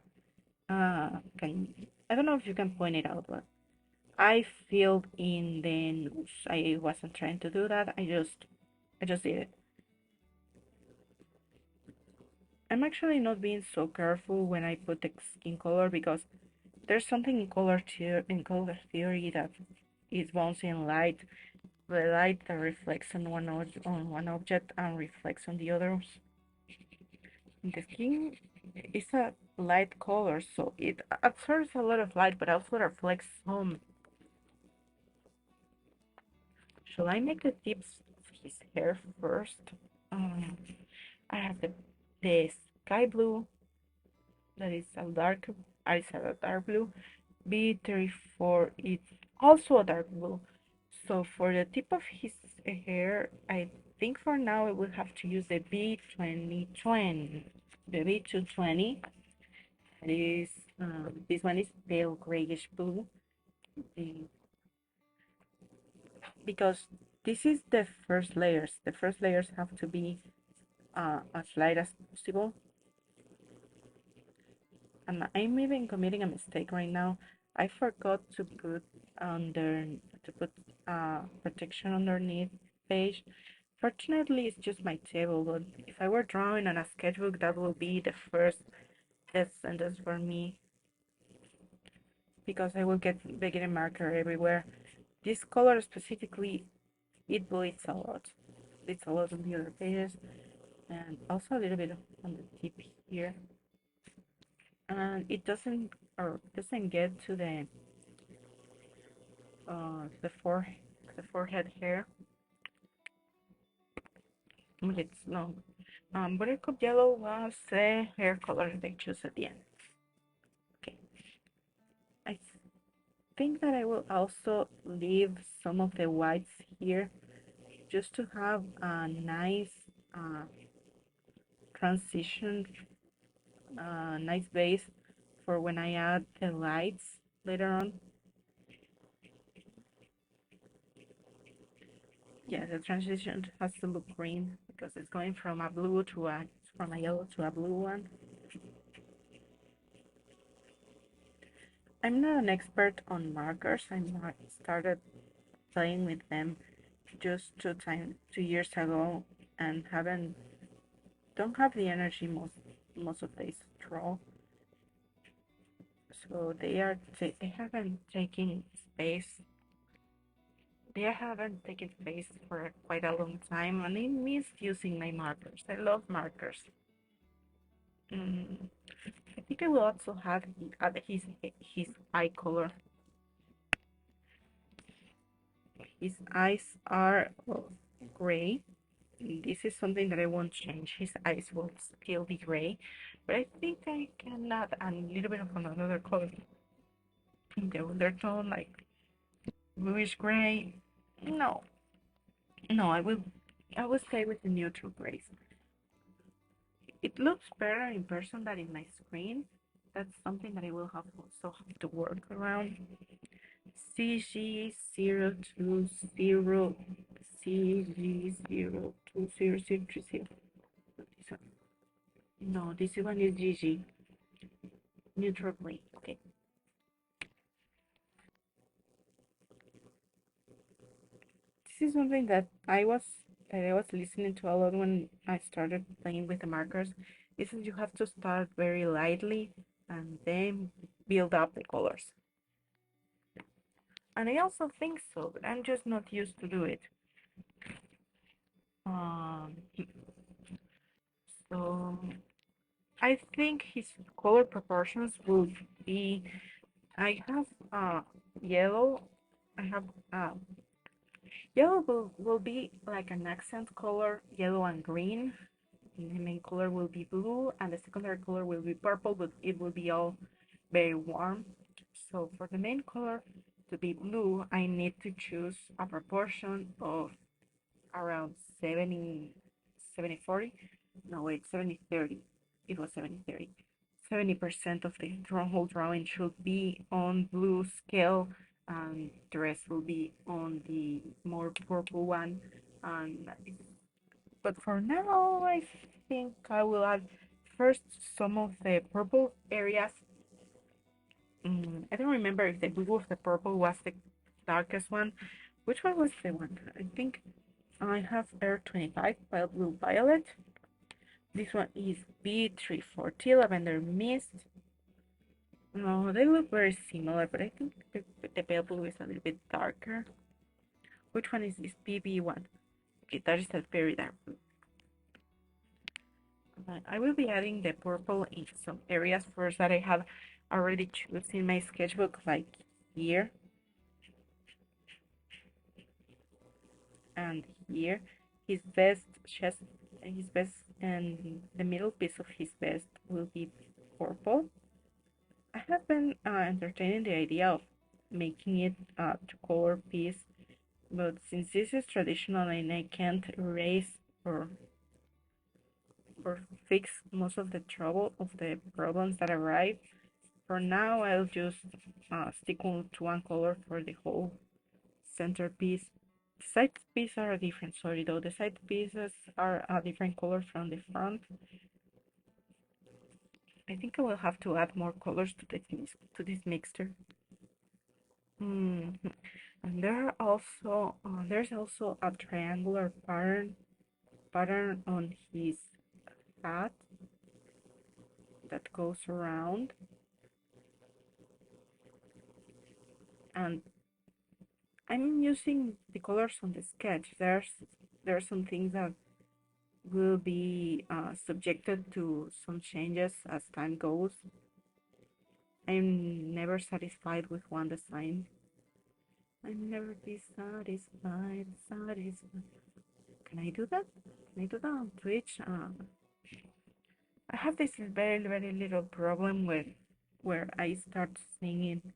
Can I don't know if you can point it out, but I filled in the nose. I wasn't trying to do that. I just did it. I'm actually not being so careful when I put the skin color because there's something in color theory that is bouncing light, the light that reflects on on one object and reflects on the others. The skin is a light color, so it absorbs a lot of light, but also reflects some. Shall I make the tips of his hair first? Um, I have the sky blue that is a dark blue. B34 is also a dark blue. So for the tip of his hair, I think for now I will have to use the B2020. The B220. It is this one is pale grayish blue. Because this is the first layers. The first layers have to be as light as possible. And I'm even committing a mistake right now. I forgot to put under to put protection underneath the page. Fortunately, it's just my table, but if I were drawing on a sketchbook, that will be the first death sentence for me because I will get beginning marker everywhere. This color specifically, it bleeds a lot. Bleeds a lot on the other pages, and also a little bit on the tip here. And it doesn't get to the forehead hair. It's long. Buttercup yellow was the hair color they chose at the end. Okay, I think that I will also leave some of the whites here just to have a nice transition, nice base for when I add the lights later on. Yeah, the transition has to look green because it's going from a yellow to a blue one. I'm not an expert on markers. I started playing with them just 2 years ago, and haven't don't have the energy most of days to draw. So they haven't taken space. They haven't taken space for quite a long time, and I miss using my markers. I love markers. Mm, I think I will also have add his eye color. His eyes are gray. This is something that I won't change. His eyes will still be gray, but I think I can add a little bit of another color in the undertone, like bluish gray. No, No, I will stay with the neutral grays. It looks better in person than in my screen. That's something that I will have also have to work around. CG020, CG02030. No, this one is GG. Neutral green. Okay. This is something that I was listening to a lot when I started playing with the markers. Is that you have to start very lightly and then build up the colors. And I also think so, but I'm just not used to do it. Um, so I think his color proportions will be. I have yellow. I have yellow will be like an accent color, yellow and green. The main color will be blue, and the secondary color will be purple, but it will be all very warm. So for the main color to be blue, I need to choose a proportion of around 70/40. No, wait, 70/30. It was 70/30. 70% of the whole drawing should be on blue scale, and the rest will be on the more purple one. And but for now, I think I will add first some of the purple areas. I don't remember if the blue of the purple was the darkest one. Which one was the one? I think I have R25, Wild Blue Violet. This one is B340, Lavender Mist. No, they look very similar, but I think the pale blue is a little bit darker. Which one is this? BB1. Okay, that is a very dark blue. I will be adding the purple in some areas first that I have already chosen in my sketchbook, like here and here. His best chest, his best, and the middle piece of his vest will be purple. I have been entertaining the idea of making it a two-color piece, but since this is traditional and I can't erase or or fix most of the trouble of the problems that arrive, for now I'll just stick to one color for the whole centerpiece. The side pieces are a different story though. The side pieces are a different color from the front. I think I will have to add more colors to this mixture. Mm-hmm. And there's also a triangular pattern on his hat that goes around, and I'm using the colors on the sketch. There are some things that will be subjected to some changes as time goes. I'm never satisfied with one design. I'm never be satisfied. Can I do that? Can I do that on Twitch? I have this very little problem with where I start singing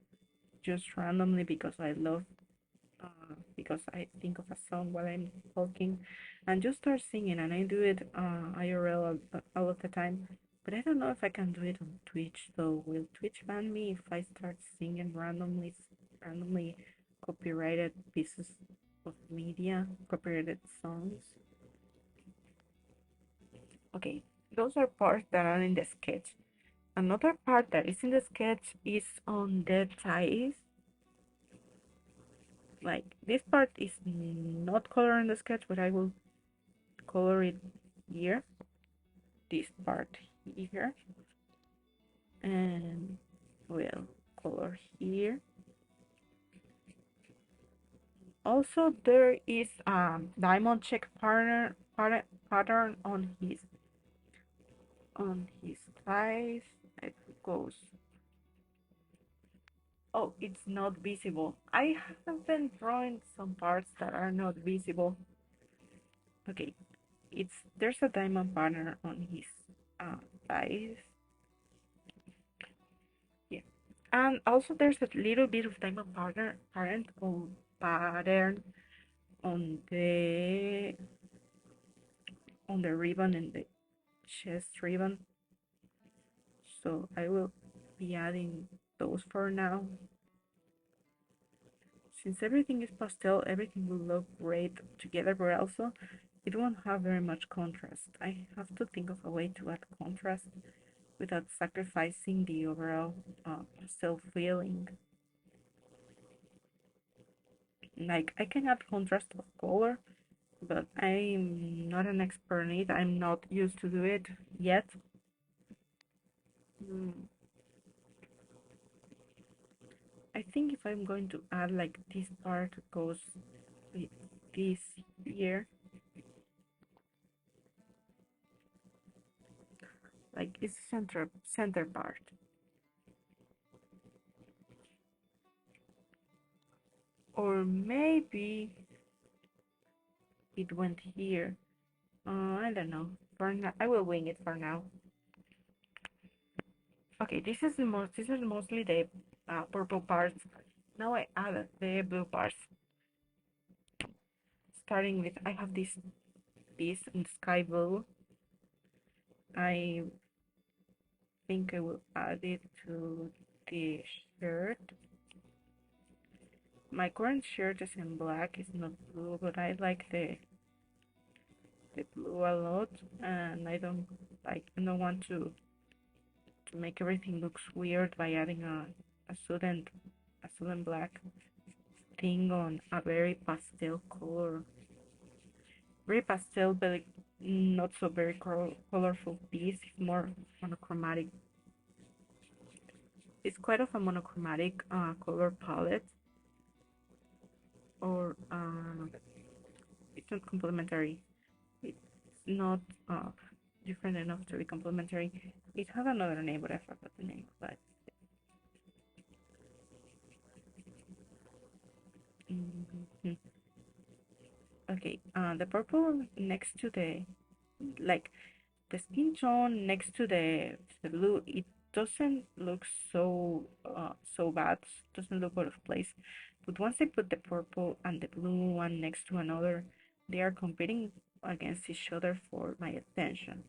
just randomly because I love because I think of a song while I'm talking and just start singing, and I do it IRL all of the time. But I don't know if I can do it on Twitch, so will Twitch ban me if I start singing randomly copyrighted pieces of media, copyrighted songs? Okay, those are parts that are in the sketch. Another part that is in the sketch is on the ties. Like this part is not colored in the sketch, but I will color it here. This part here, and we'll color here. Also, there is a diamond check pattern on his thighs. It goes. Oh, it's not visible. I have been drawing some parts that are not visible. Okay, there's a diamond pattern on his thighs. Yeah, and also there's a little bit of diamond pattern on the ribbon and the chest ribbon. So I will be adding those for now. Since everything is pastel, everything will look great together, but also it won't have very much contrast. I have to think of a way to add contrast without sacrificing the overall pastel feeling. Like, I can add contrast of color, but I'm not an expert in it. I'm not used to do it yet. Mm, I think if I'm going to add like this part goes with this here, like this center part. Or maybe it went here. I don't know. For now, I will wing it for now. Okay, this is mostly the purple parts. Now I added the blue parts. Starting with, I have this piece in sky blue. I think I will add it to the shirt. My current shirt is in black, it's not blue, but I like the blue a lot, and I don't want to make everything looks weird by adding a sudden black thing on a very pastel color, very pastel, but like, not so very colorful piece. It's more monochromatic. It's quite of a monochromatic color palette, or it's not complementary. It's not different enough to be complementary. It has another name, but I forgot the name. But mm, okay, the purple next to like the skin tone next to the blue, it doesn't look so bad. Doesn't look out of place. But once I put the purple and the blue one next to another, they are competing against each other for my attention,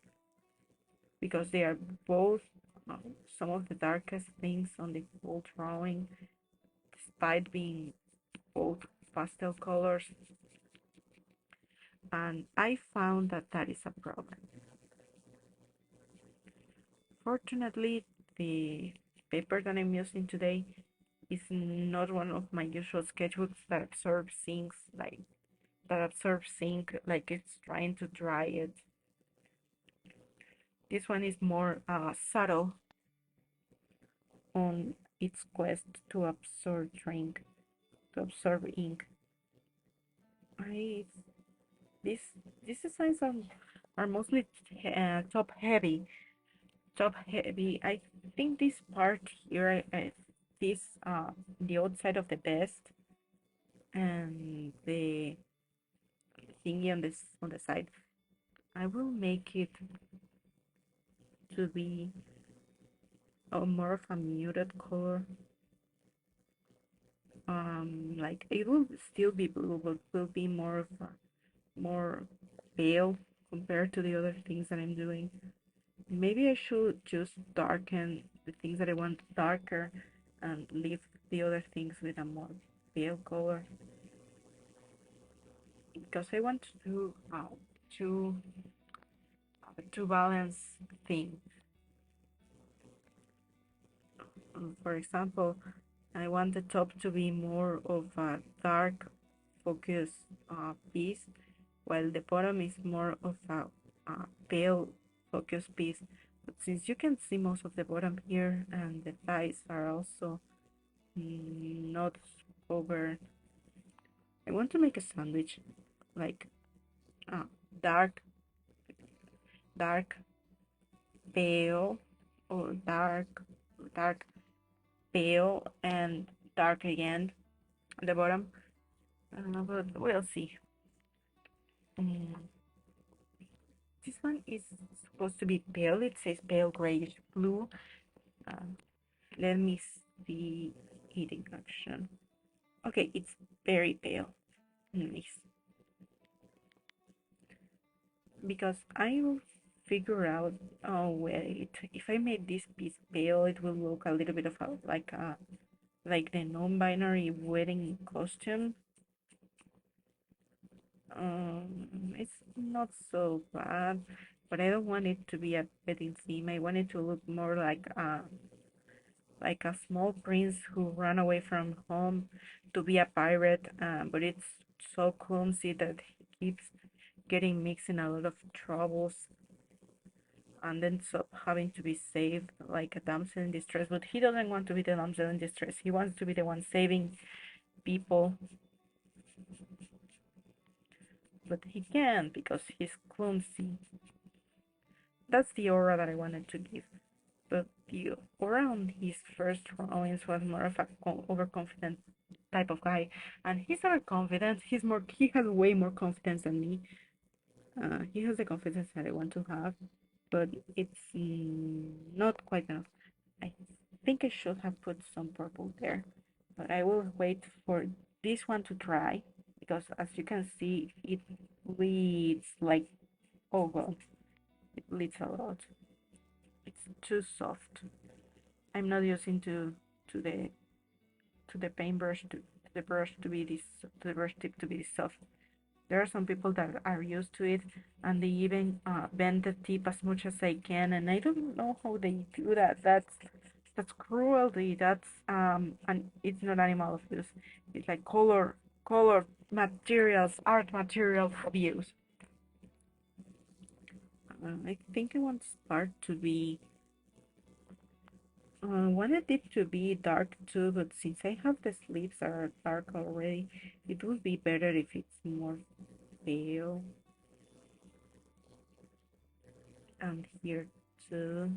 because they are both uh, some of the darkest things on the whole drawing, despite being both pastel colors. And I found that that is a problem. Fortunately, the paper that I'm using today is not one of my usual sketchbooks that absorbs ink, like it's trying to dry it. This one is more subtle on its quest to absorb ink. I these these designs are mostly top heavy. I think this part here, this the outside of the vest and the thingy on this on the side, I will make it to be more of a muted color. Like it will still be blue, but will be more of a more pale compared to the other things that I'm doing. Maybe I should just darken the things that I want darker and leave the other things with a more pale color, because I want to do two balance things. For example, I want the top to be more of a dark focus piece, while the bottom is more of a pale focus piece. But since you can see most of the bottom here and the thighs are also not over, I want to make a sandwich, like uh, dark, dark, pale, or dark, pale, and dark again at the bottom. But we'll see. Mm, this one is supposed to be pale. It says pale grayish blue. Uh, let me see it in action. Okay, it's very pale. Nice. because I will figure out, oh wait, if I make this piece pale, it will look a little bit of a, like the non-binary wedding costume. It's not so bad, but I don't want it to be a wedding theme. I want it to look more like a small prince who ran away from home to be a pirate, but it's so clumsy that he keeps getting mixed in a lot of troubles and ends up having to be saved like a damsel in distress. But he doesn't want to be the damsel in distress. He wants to be the one saving people, but he can't because he's clumsy. That's the aura that I wanted to give. But the aura on his first drawings was more of a overconfident type of guy, and he's overconfident. He has way more confidence than me. He has the confidence that I want to have, but it's not quite enough. I think I should have put some purple there, but I will wait for this one to dry because as you can see, it bleeds like, oh god, it bleeds a lot. It's too soft. I'm not using to the to the paintbrush to the brush to be this to the brush tip to be this soft. There are some people that are used to it and they even bend the tip as much as I can, and I don't know how they do that. That's cruelty. That's and it's not animal abuse. It's like color materials, art material abuse. I think I want Spark to be wanted it to be dark too, but since I have the sleeves that are dark already, it would be better if it's more pale. And here too.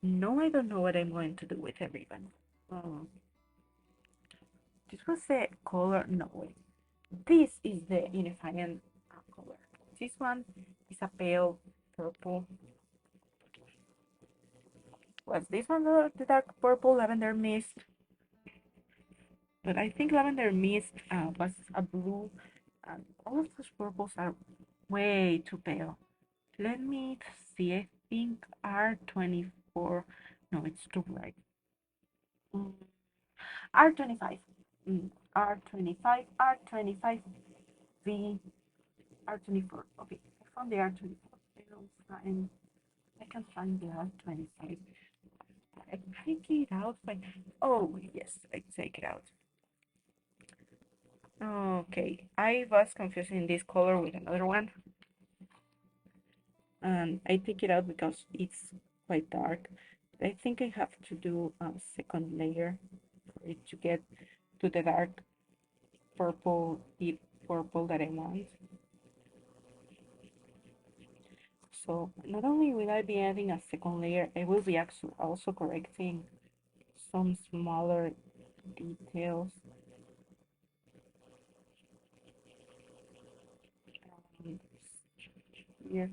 No, I don't know what I'm going to do with everyone. Oh, this was the color. No, wait. This is the unifying color. This one is a pale purple. Was this one the dark purple lavender mist? But I think lavender mist was a blue, and all of those purples are way too pale. Let me see. I think R24. No, it's too bright. Mm, R25. R25. R25. V. R24. Okay, I found the R24. I can find the R25. I take it out by. Oh yes, I take it out. Okay, I was confusing this color with another one, and I take it out because it's quite dark. I think I have to do a second layer for it to get to the dark purple, deep purple that I want. So not only will I be adding a second layer, I will be actually also correcting some smaller details. Um, Here.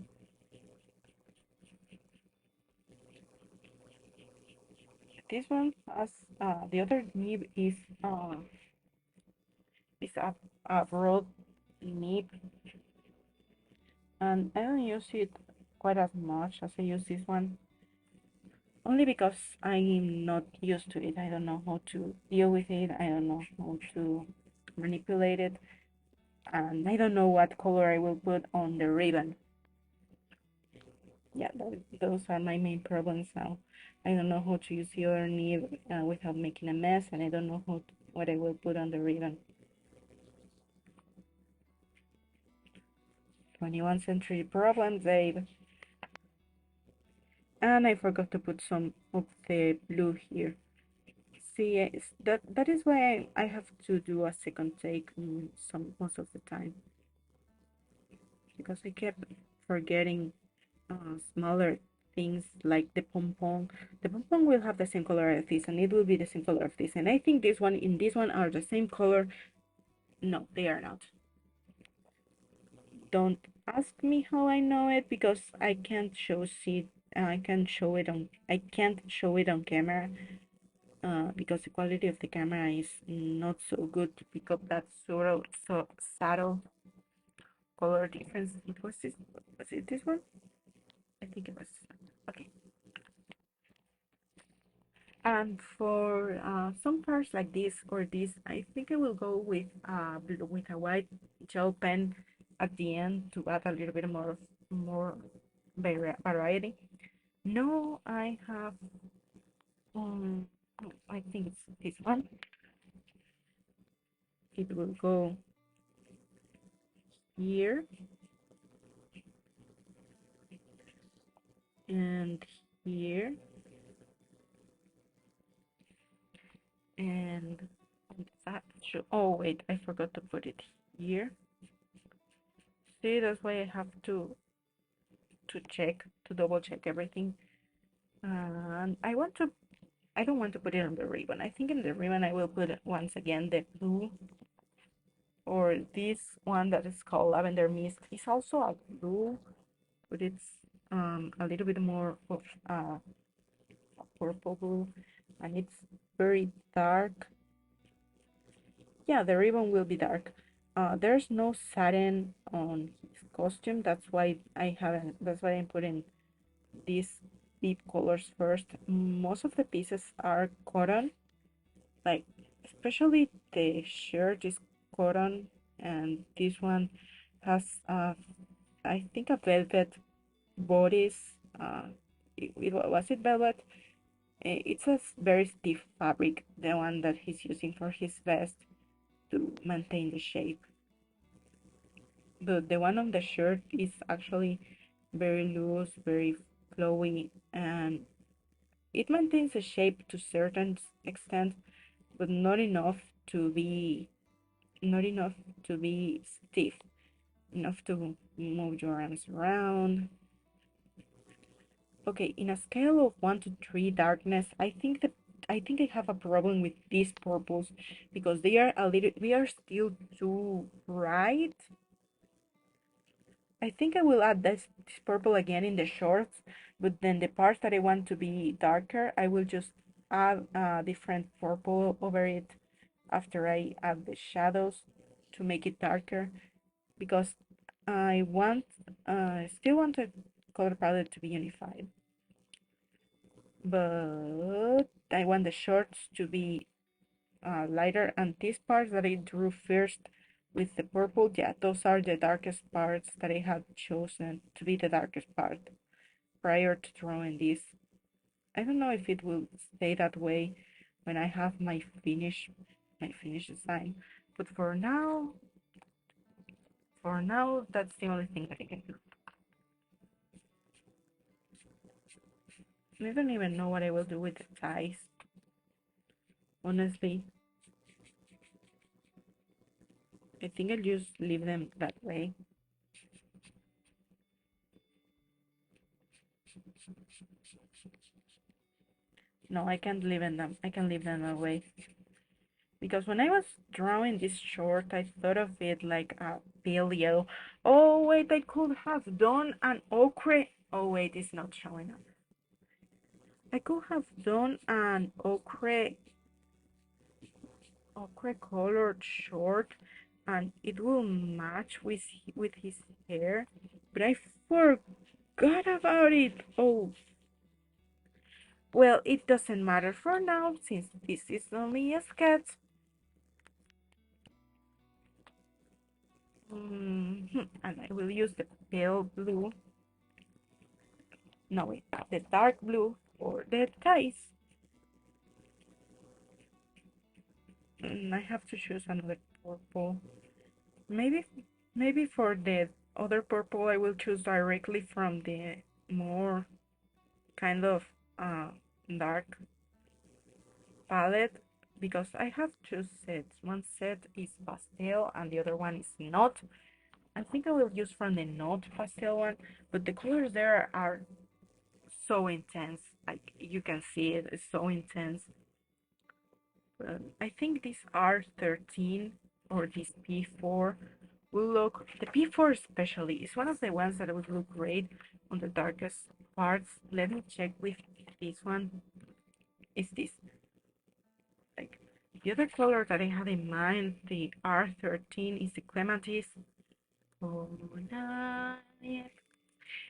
This one has the other nib is a broad nib, and I don't use it quite as much as I use this one, only because I'm not used to it. I don't know how to deal with it. I don't know how to manipulate it, and I don't know what color I will put on the ribbon. Yeah, those are my main problems now. I don't know how to use the other nib without making a mess, and I don't know what I will put on the ribbon. 21st century problems, babe. And I forgot to put some of the blue here. See, that is why I have to do a second take most of the time, because I kept forgetting smaller things like the pom-pom. The pom-pom will have the same color as this, and it will be the same color of this. And I think this one in this one are the same color. No, they are not. Don't ask me how I know it because I can't show it on camera because the quality of the camera is not so good to pick up that sort of so subtle color difference. It was this, was it this one? I think it was this one. Okay. And for some parts like this or this, I think I will go with with a white gel pen at the end to add a little bit more variety. No, I have um I think it's this one. It will go here and here and that should, oh wait, I forgot to put it here. See, that's why I have to check, to double check everything. And I don't want to put it on the ribbon. I think in the ribbon I will put once again the blue, or this one that is called Lavender Mist. It's also a blue, but it's a little bit more of a purple blue, and it's very dark. Yeah, the ribbon will be dark. There's no satin on his costume. That's why I haven't. That's why I'm putting these deep colors first. Most of the pieces are cotton, like especially the shirt is cotton, and this one has I think a velvet bodice. Was it velvet? It's a very stiff fabric, the one that he's using for his vest to maintain the shape. But the one on the shirt is actually very loose, very flowy, and it maintains the shape to certain extent, but not enough to be stiff, enough to move your arms around. Okay, in a scale of 1 to 3 darkness, I think I have a problem with these purples because they are still too bright. I think I will add this purple again in the shorts, but then the parts that I want to be darker, I will just add a different purple over it after I add the shadows to make it darker, because I still want the color palette to be unified, but I want the shorts to be lighter, and these parts that I drew first with the purple, yeah, those are the darkest parts that I have chosen to be the darkest part prior to drawing this. I don't know if it will stay that way when I have my finished design, but for now, that's the only thing that I can do. I don't even know what I will do with the ties, honestly. I think I'll just leave them that way. No, I can't leave them. I can leave them that way. Because when I was drawing this short, I thought of it like a pale yellow. Oh wait, I could have done an ochre. Oh wait, it's not showing up. I could have done an ochre colored short, and it will match with his hair. But I forgot about it. Oh, well, it doesn't matter for now since this is only a sketch. And I will use the pale blue. No, wait, the dark blue for the ties. I have to choose another purple. Maybe, maybe for the other purple, I will choose directly from the more kind of uh, dark palette, because I have two sets. One set is pastel and the other one is not. I think I will use from the not pastel one, but the colors there are so intense. Like you can see it, it's so intense. I think this R13 or this P4 will look, the P4 especially is one of the ones that would look great on the darkest parts. Let me check with this one. Is this like the other color that I had in mind? The R13 is the clematis. Goliath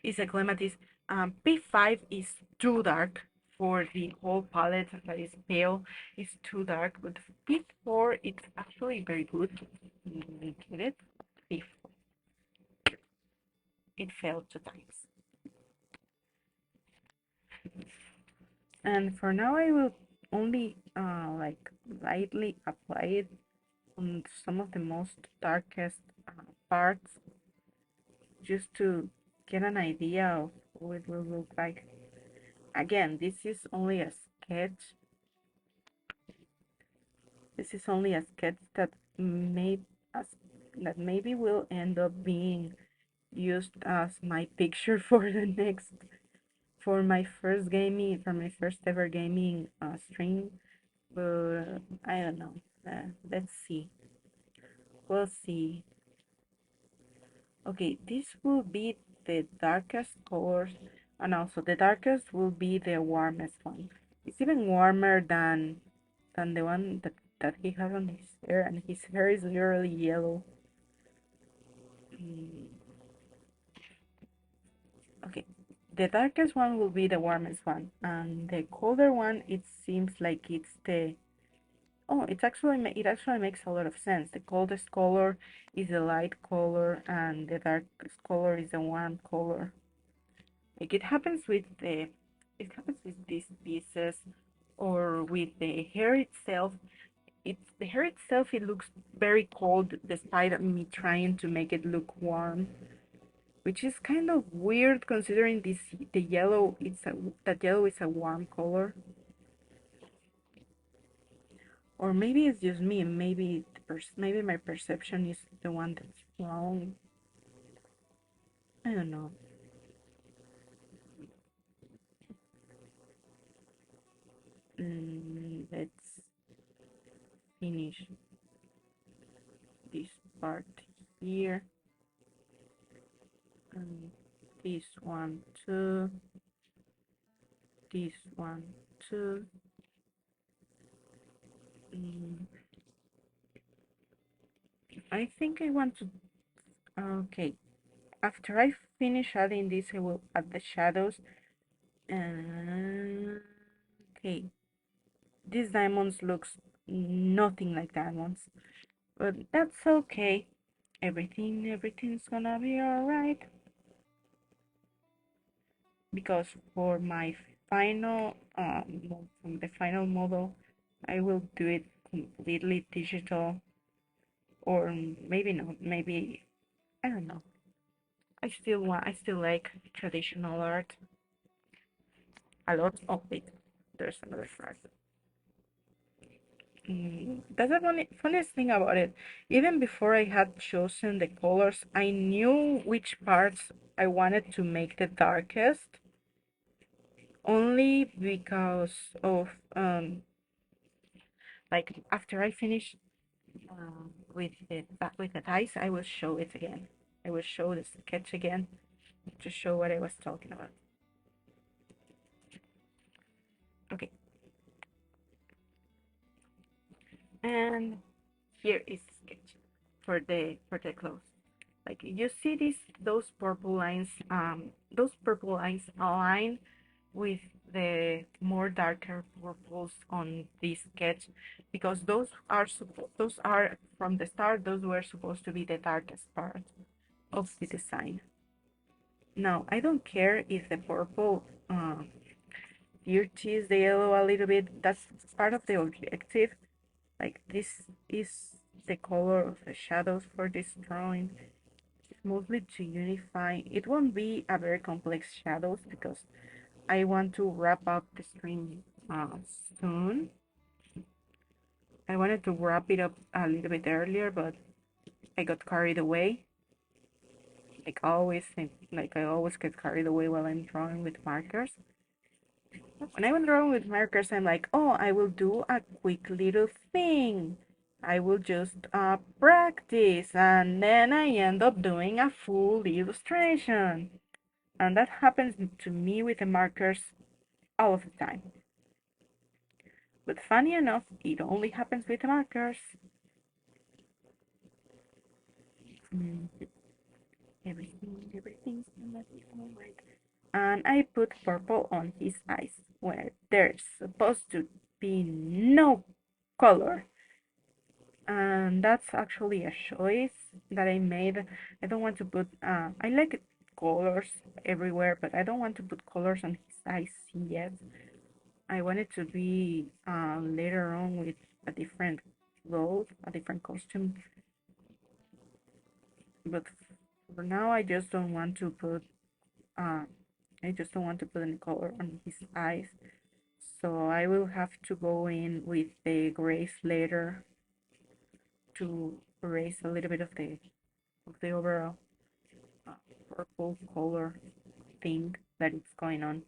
is a clematis. P5 is too dark for the whole palette that is pale. It's too dark, but P4 it's actually very good. Get it? P4. It failed 2 times. And for now, I will only like lightly apply it on some of the most darkest parts, just to get an idea of how it will look like. Again, this is only a sketch. This is only a sketch that as that maybe will end up being used as my picture for the next for my first ever gaming stream. But I don't know. Let's see. We'll see. Okay, this will be the darkest colors, and also the darkest will be the warmest one. It's even warmer than the one that he has on his hair, and his hair is literally yellow. Mm, okay, the darkest one will be the warmest one, and the colder one, it seems like it's the oh, it actually makes a lot of sense. The coldest color is the light color, and the darkest color is the warm color. Like it happens with these pieces, or with the hair itself. It's the hair itself. It looks very cold, despite me trying to make it look warm, which is kind of weird considering the yellow. That yellow is a warm color, or maybe it's just me. Maybe my perception is the one that's wrong. I don't know. Let's finish this part here. And this one too. This one too. Mm, I think I want to. Okay, after I finish adding this, I will add the shadows. Okay, these diamonds looks nothing like diamonds, but that's okay. Everything's gonna be alright. Because for my final from the final model, I will do it completely digital, or maybe not. Maybe I don't know. I still like traditional art a lot. Oh wait, there's another frag. That's the funniest thing about it. Even before I had chosen the colors, I knew which parts I wanted to make the darkest, only because of like after I finish with the dice, I will show it again. I will show the sketch again to show what I was talking about. Okay, and here is the sketch for the clothes. Like you see those purple lines align with the more darker purples on this sketch, because those are from the start. Those were supposed to be the darkest part of the design. Now, I don't care if the purple dirties the yellow a little bit. That's part of the objective. Like this is the color of the shadows for this drawing. It's mostly to unify. It won't be a very complex shadows because I want to wrap up the stream soon. I wanted to wrap it up a little bit earlier, but I got carried away. Like I always get carried away while I'm drawing with markers. When I'm drawing with markers, I'm like, oh, I will do a quick little thing. I will just practice, and then I end up doing a full illustration. And that happens to me with the markers all of the time. But funny enough, it only happens with the markers. Everything's gonna be alright. And I put purple on his eyes where there's supposed to be no color. And that's actually a choice that I made. I don't want to put, I like colors everywhere, but I don't want to put colors on his eyes yet. I want it to be later on with a different clothes, a different costume. But for now, uh, I just don't want to put any color on his eyes. So I will have to go in with the grays later to erase a little bit of the overall uh, purple color thing that is going on.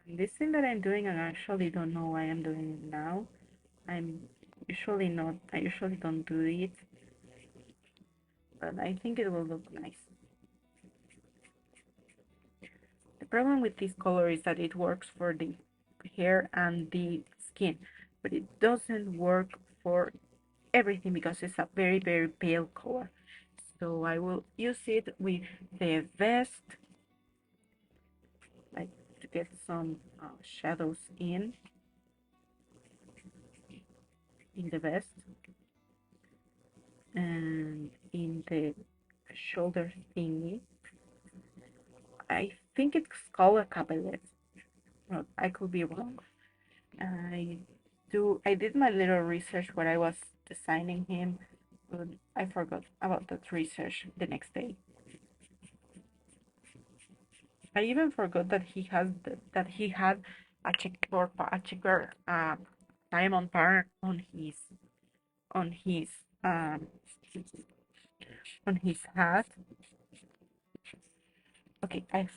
This thing that I'm doing, I actually don't know why I'm doing it now. I'm usually not, I usually don't do it, but I think it will look nice. The problem with this color is that it works for the hair and the skin, but it doesn't work for everything because it's a very, very pale color. So I will use it with the vest, like to get some shadows in the vest and in the shoulder thingy. I think it's called a capelet. Well, I could be wrong. I I did my little research when I was designing him, but I forgot about that research the next day. I even forgot that that he had a checker diamond part on his um on his hat. Okay, I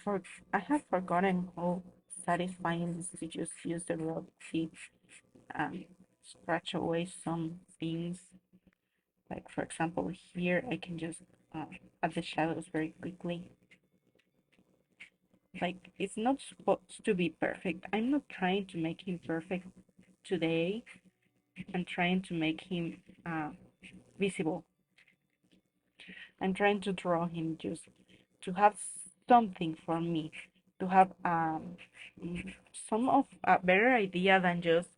have forgotten how satisfying it is to just use the rub sheet and scratch away some things. Like for example, here I can just add the shadows very quickly. Like it's not supposed to be perfect. I'm not trying to make him perfect today. I'm trying to make him visible. I'm trying to draw him just to have something for me, to have some of a better idea than just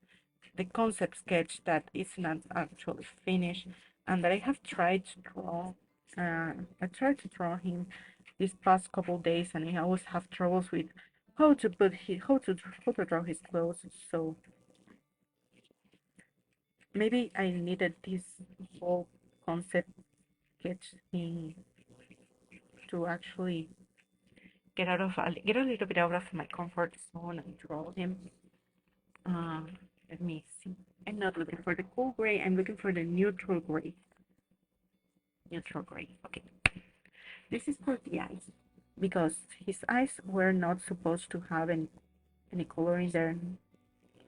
the concept sketch that is not actually finished and that I have tried to draw. I tried to draw him these past couple days, and I always have troubles with how to draw his clothes. So maybe I needed this whole concept sketch thing to actually get a little bit out of my comfort zone and draw him. Uh, Let me see. I'm not looking for the cool gray. I'm looking for the neutral gray. Neutral gray. Okay. This is for the eyes because his eyes were not supposed to have any color in there.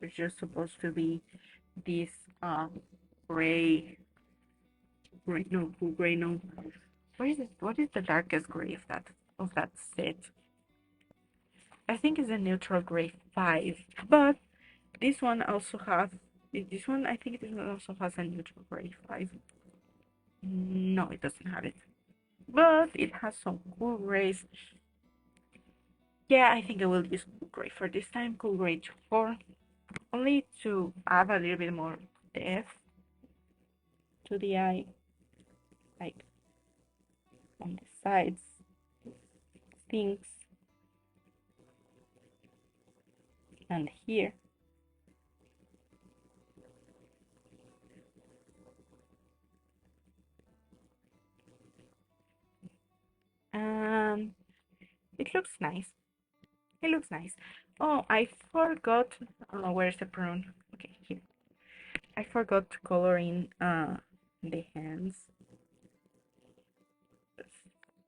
It's just supposed to be this gray, no, cool gray, no. What is it? What is the darkest gray of that set? I think it's a neutral gray 5, but this one also has this one. I think this one also has a neutral gray 5. No, it doesn't have it, but it has some cool grays. Yeah, I think I will use cool gray for this time. Cool gray 4, only to add a little bit more depth to the eye, like on the sides, things, and here. Um, it looks nice. It looks nice. Oh, I forgot. Where's the prune? Okay, here. I forgot to color in the hands.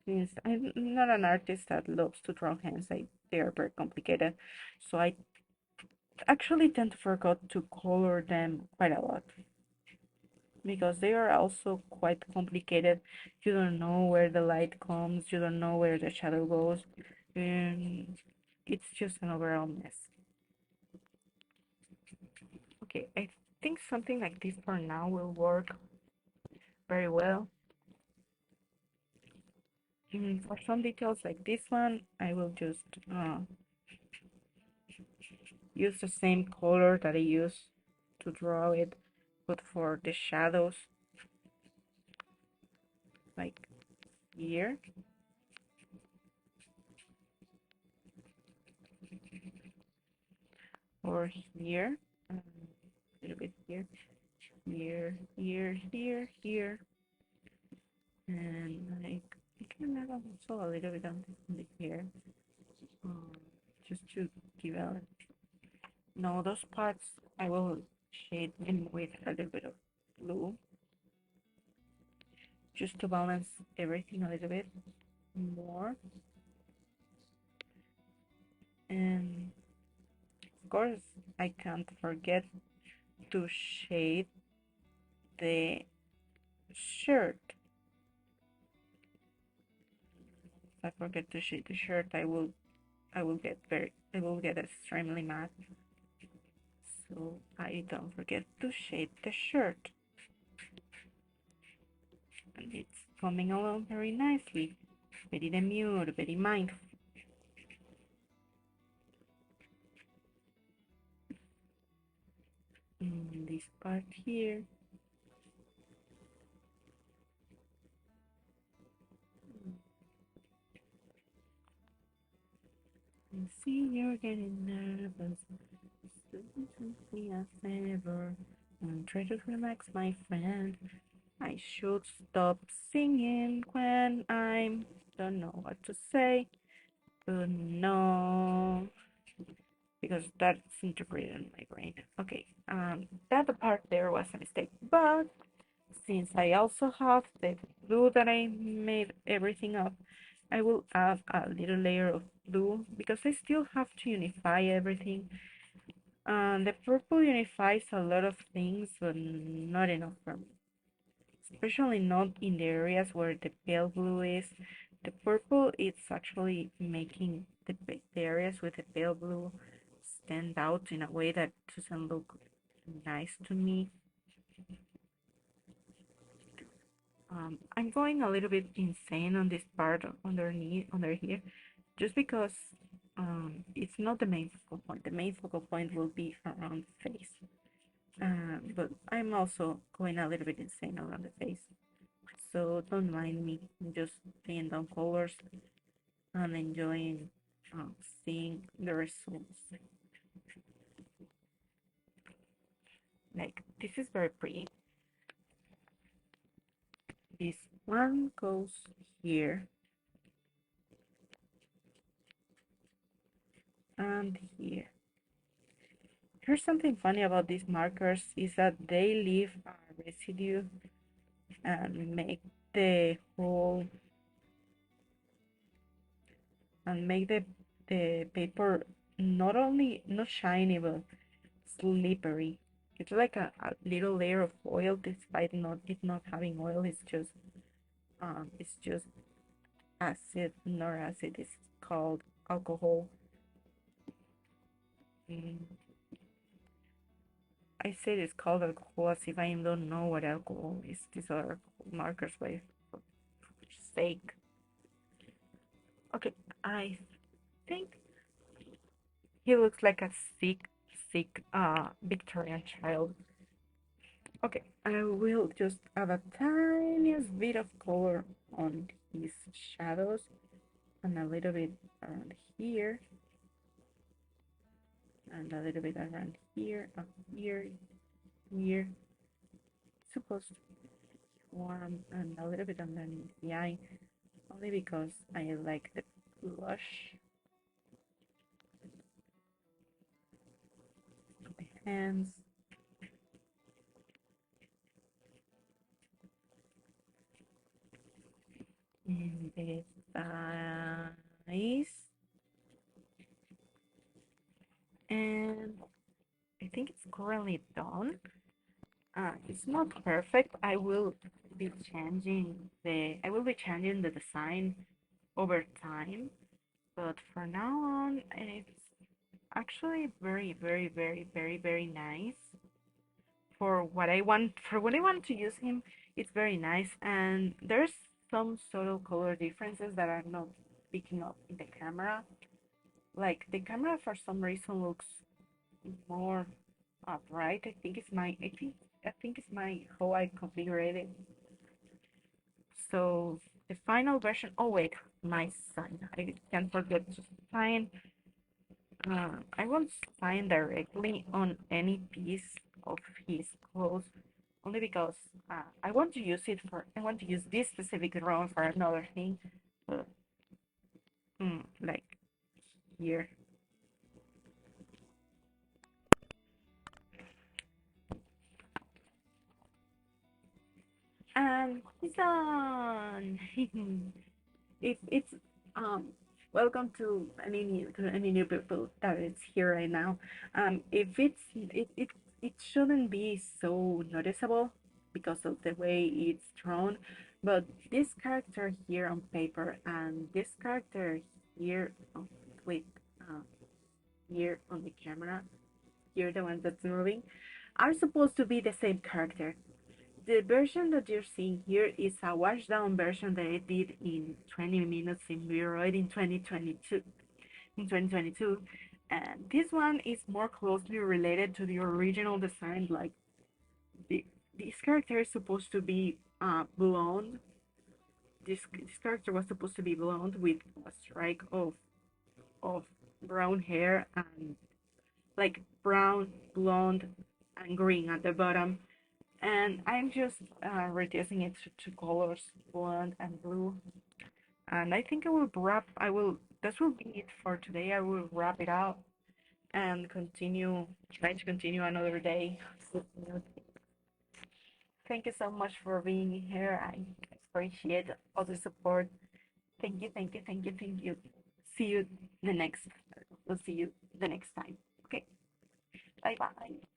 Since I'm not an artist that loves to draw hands, they are very complicated. So I actually tend to forget to color them quite a lot because they are also quite complicated. You don't know where the light comes, you don't know where the shadow goes, and it's just an overall mess. Okay, I think something like this for now will work very well. For some details like this one, I will just use the same color that I use to draw it, but for the shadows, like here, or here, a little bit here, here, and like I can add also a little bit on the here, um, just to give out. No, those parts I will shade in with a little bit of blue, just to balance everything a little bit more. And of course, I can't forget to shade the shirt. If I forget to shade the shirt, I will get extremely mad. So I don't forget to shade the shirt. And it's coming along very nicely. Very demure, very mindful. This part here. I see you're getting nervous. Me as ever. Try to relax, my friend. I should stop singing when I don't know what to say. But no, because that's interpreted in my brain. Okay, that part there was a mistake. But since I also have the blue that I made everything up, I will add a little layer of blue because I still have to unify everything. The purple unifies a lot of things, but not enough for me. Especially not in the areas where the pale blue is. The purple is actually making the areas with the pale blue stand out in a way that doesn't look nice to me. I'm going a little bit insane on this part underneath, under here, just because it's not the main focal point. The main focal point will be around the face. But I'm also going a little bit insane around the face. So don't mind me. I'm just laying down colors and enjoying seeing the results. Like, this is very pretty. This one goes here and here. Here's something funny about these markers is that they leave a residue and make the whole and make the paper not only not shiny but slippery. It's like a little layer of oil despite not having oil. It's just acid, nor acid. It's called alcohol. Mm, I said it's called alcohol as if I don't know what alcohol is. These are markers by sake. Okay, I think he looks like a sick Victorian child. Okay, I will just add a tiniest bit of color on his shadows and a little bit around here and a little bit around here, here, here. It's supposed to be warm and a little bit underneath the eye, only because I like the blush. The hands. And the eyes. And I think it's currently done. It's not perfect. I will be changing the design over time, but for now on, it's actually very, very, very, very, very nice. for what I want to use him, it's very nice. And there's some subtle color differences that are not picking up in the camera. Like the camera for some reason looks more bright. I think it's my how I configured it. So the final version. Oh wait, my sign. I can't forget to sign. I won't sign directly on any piece of his clothes only because I want to use this specific drawing for another thing. Uh, like here. And he's done. If it's um welcome to any new people that is here right now. If it shouldn't be so noticeable because of the way it's drawn, but this character here on paper and this character here with uh, here on the camera, here the one that's moving, are supposed to be the same character. The version that you're seeing here is a washed down version that I did in 20 minutes in Viroid in 2022. In 2022, and this one is more closely related to the original design. Like the, this character is supposed to be blonde. This character was supposed to be blonde with a strike of brown hair and like brown, blonde, and green at the bottom. And I'm just reducing it to two colors, blonde and blue. And I think this will be it for today. I will wrap it up and try to continue another day. Thank you so much for being here. I appreciate all the support. Thank you, thank you, thank you, thank you. See you the next, we'll see you the next time. Okay, bye bye.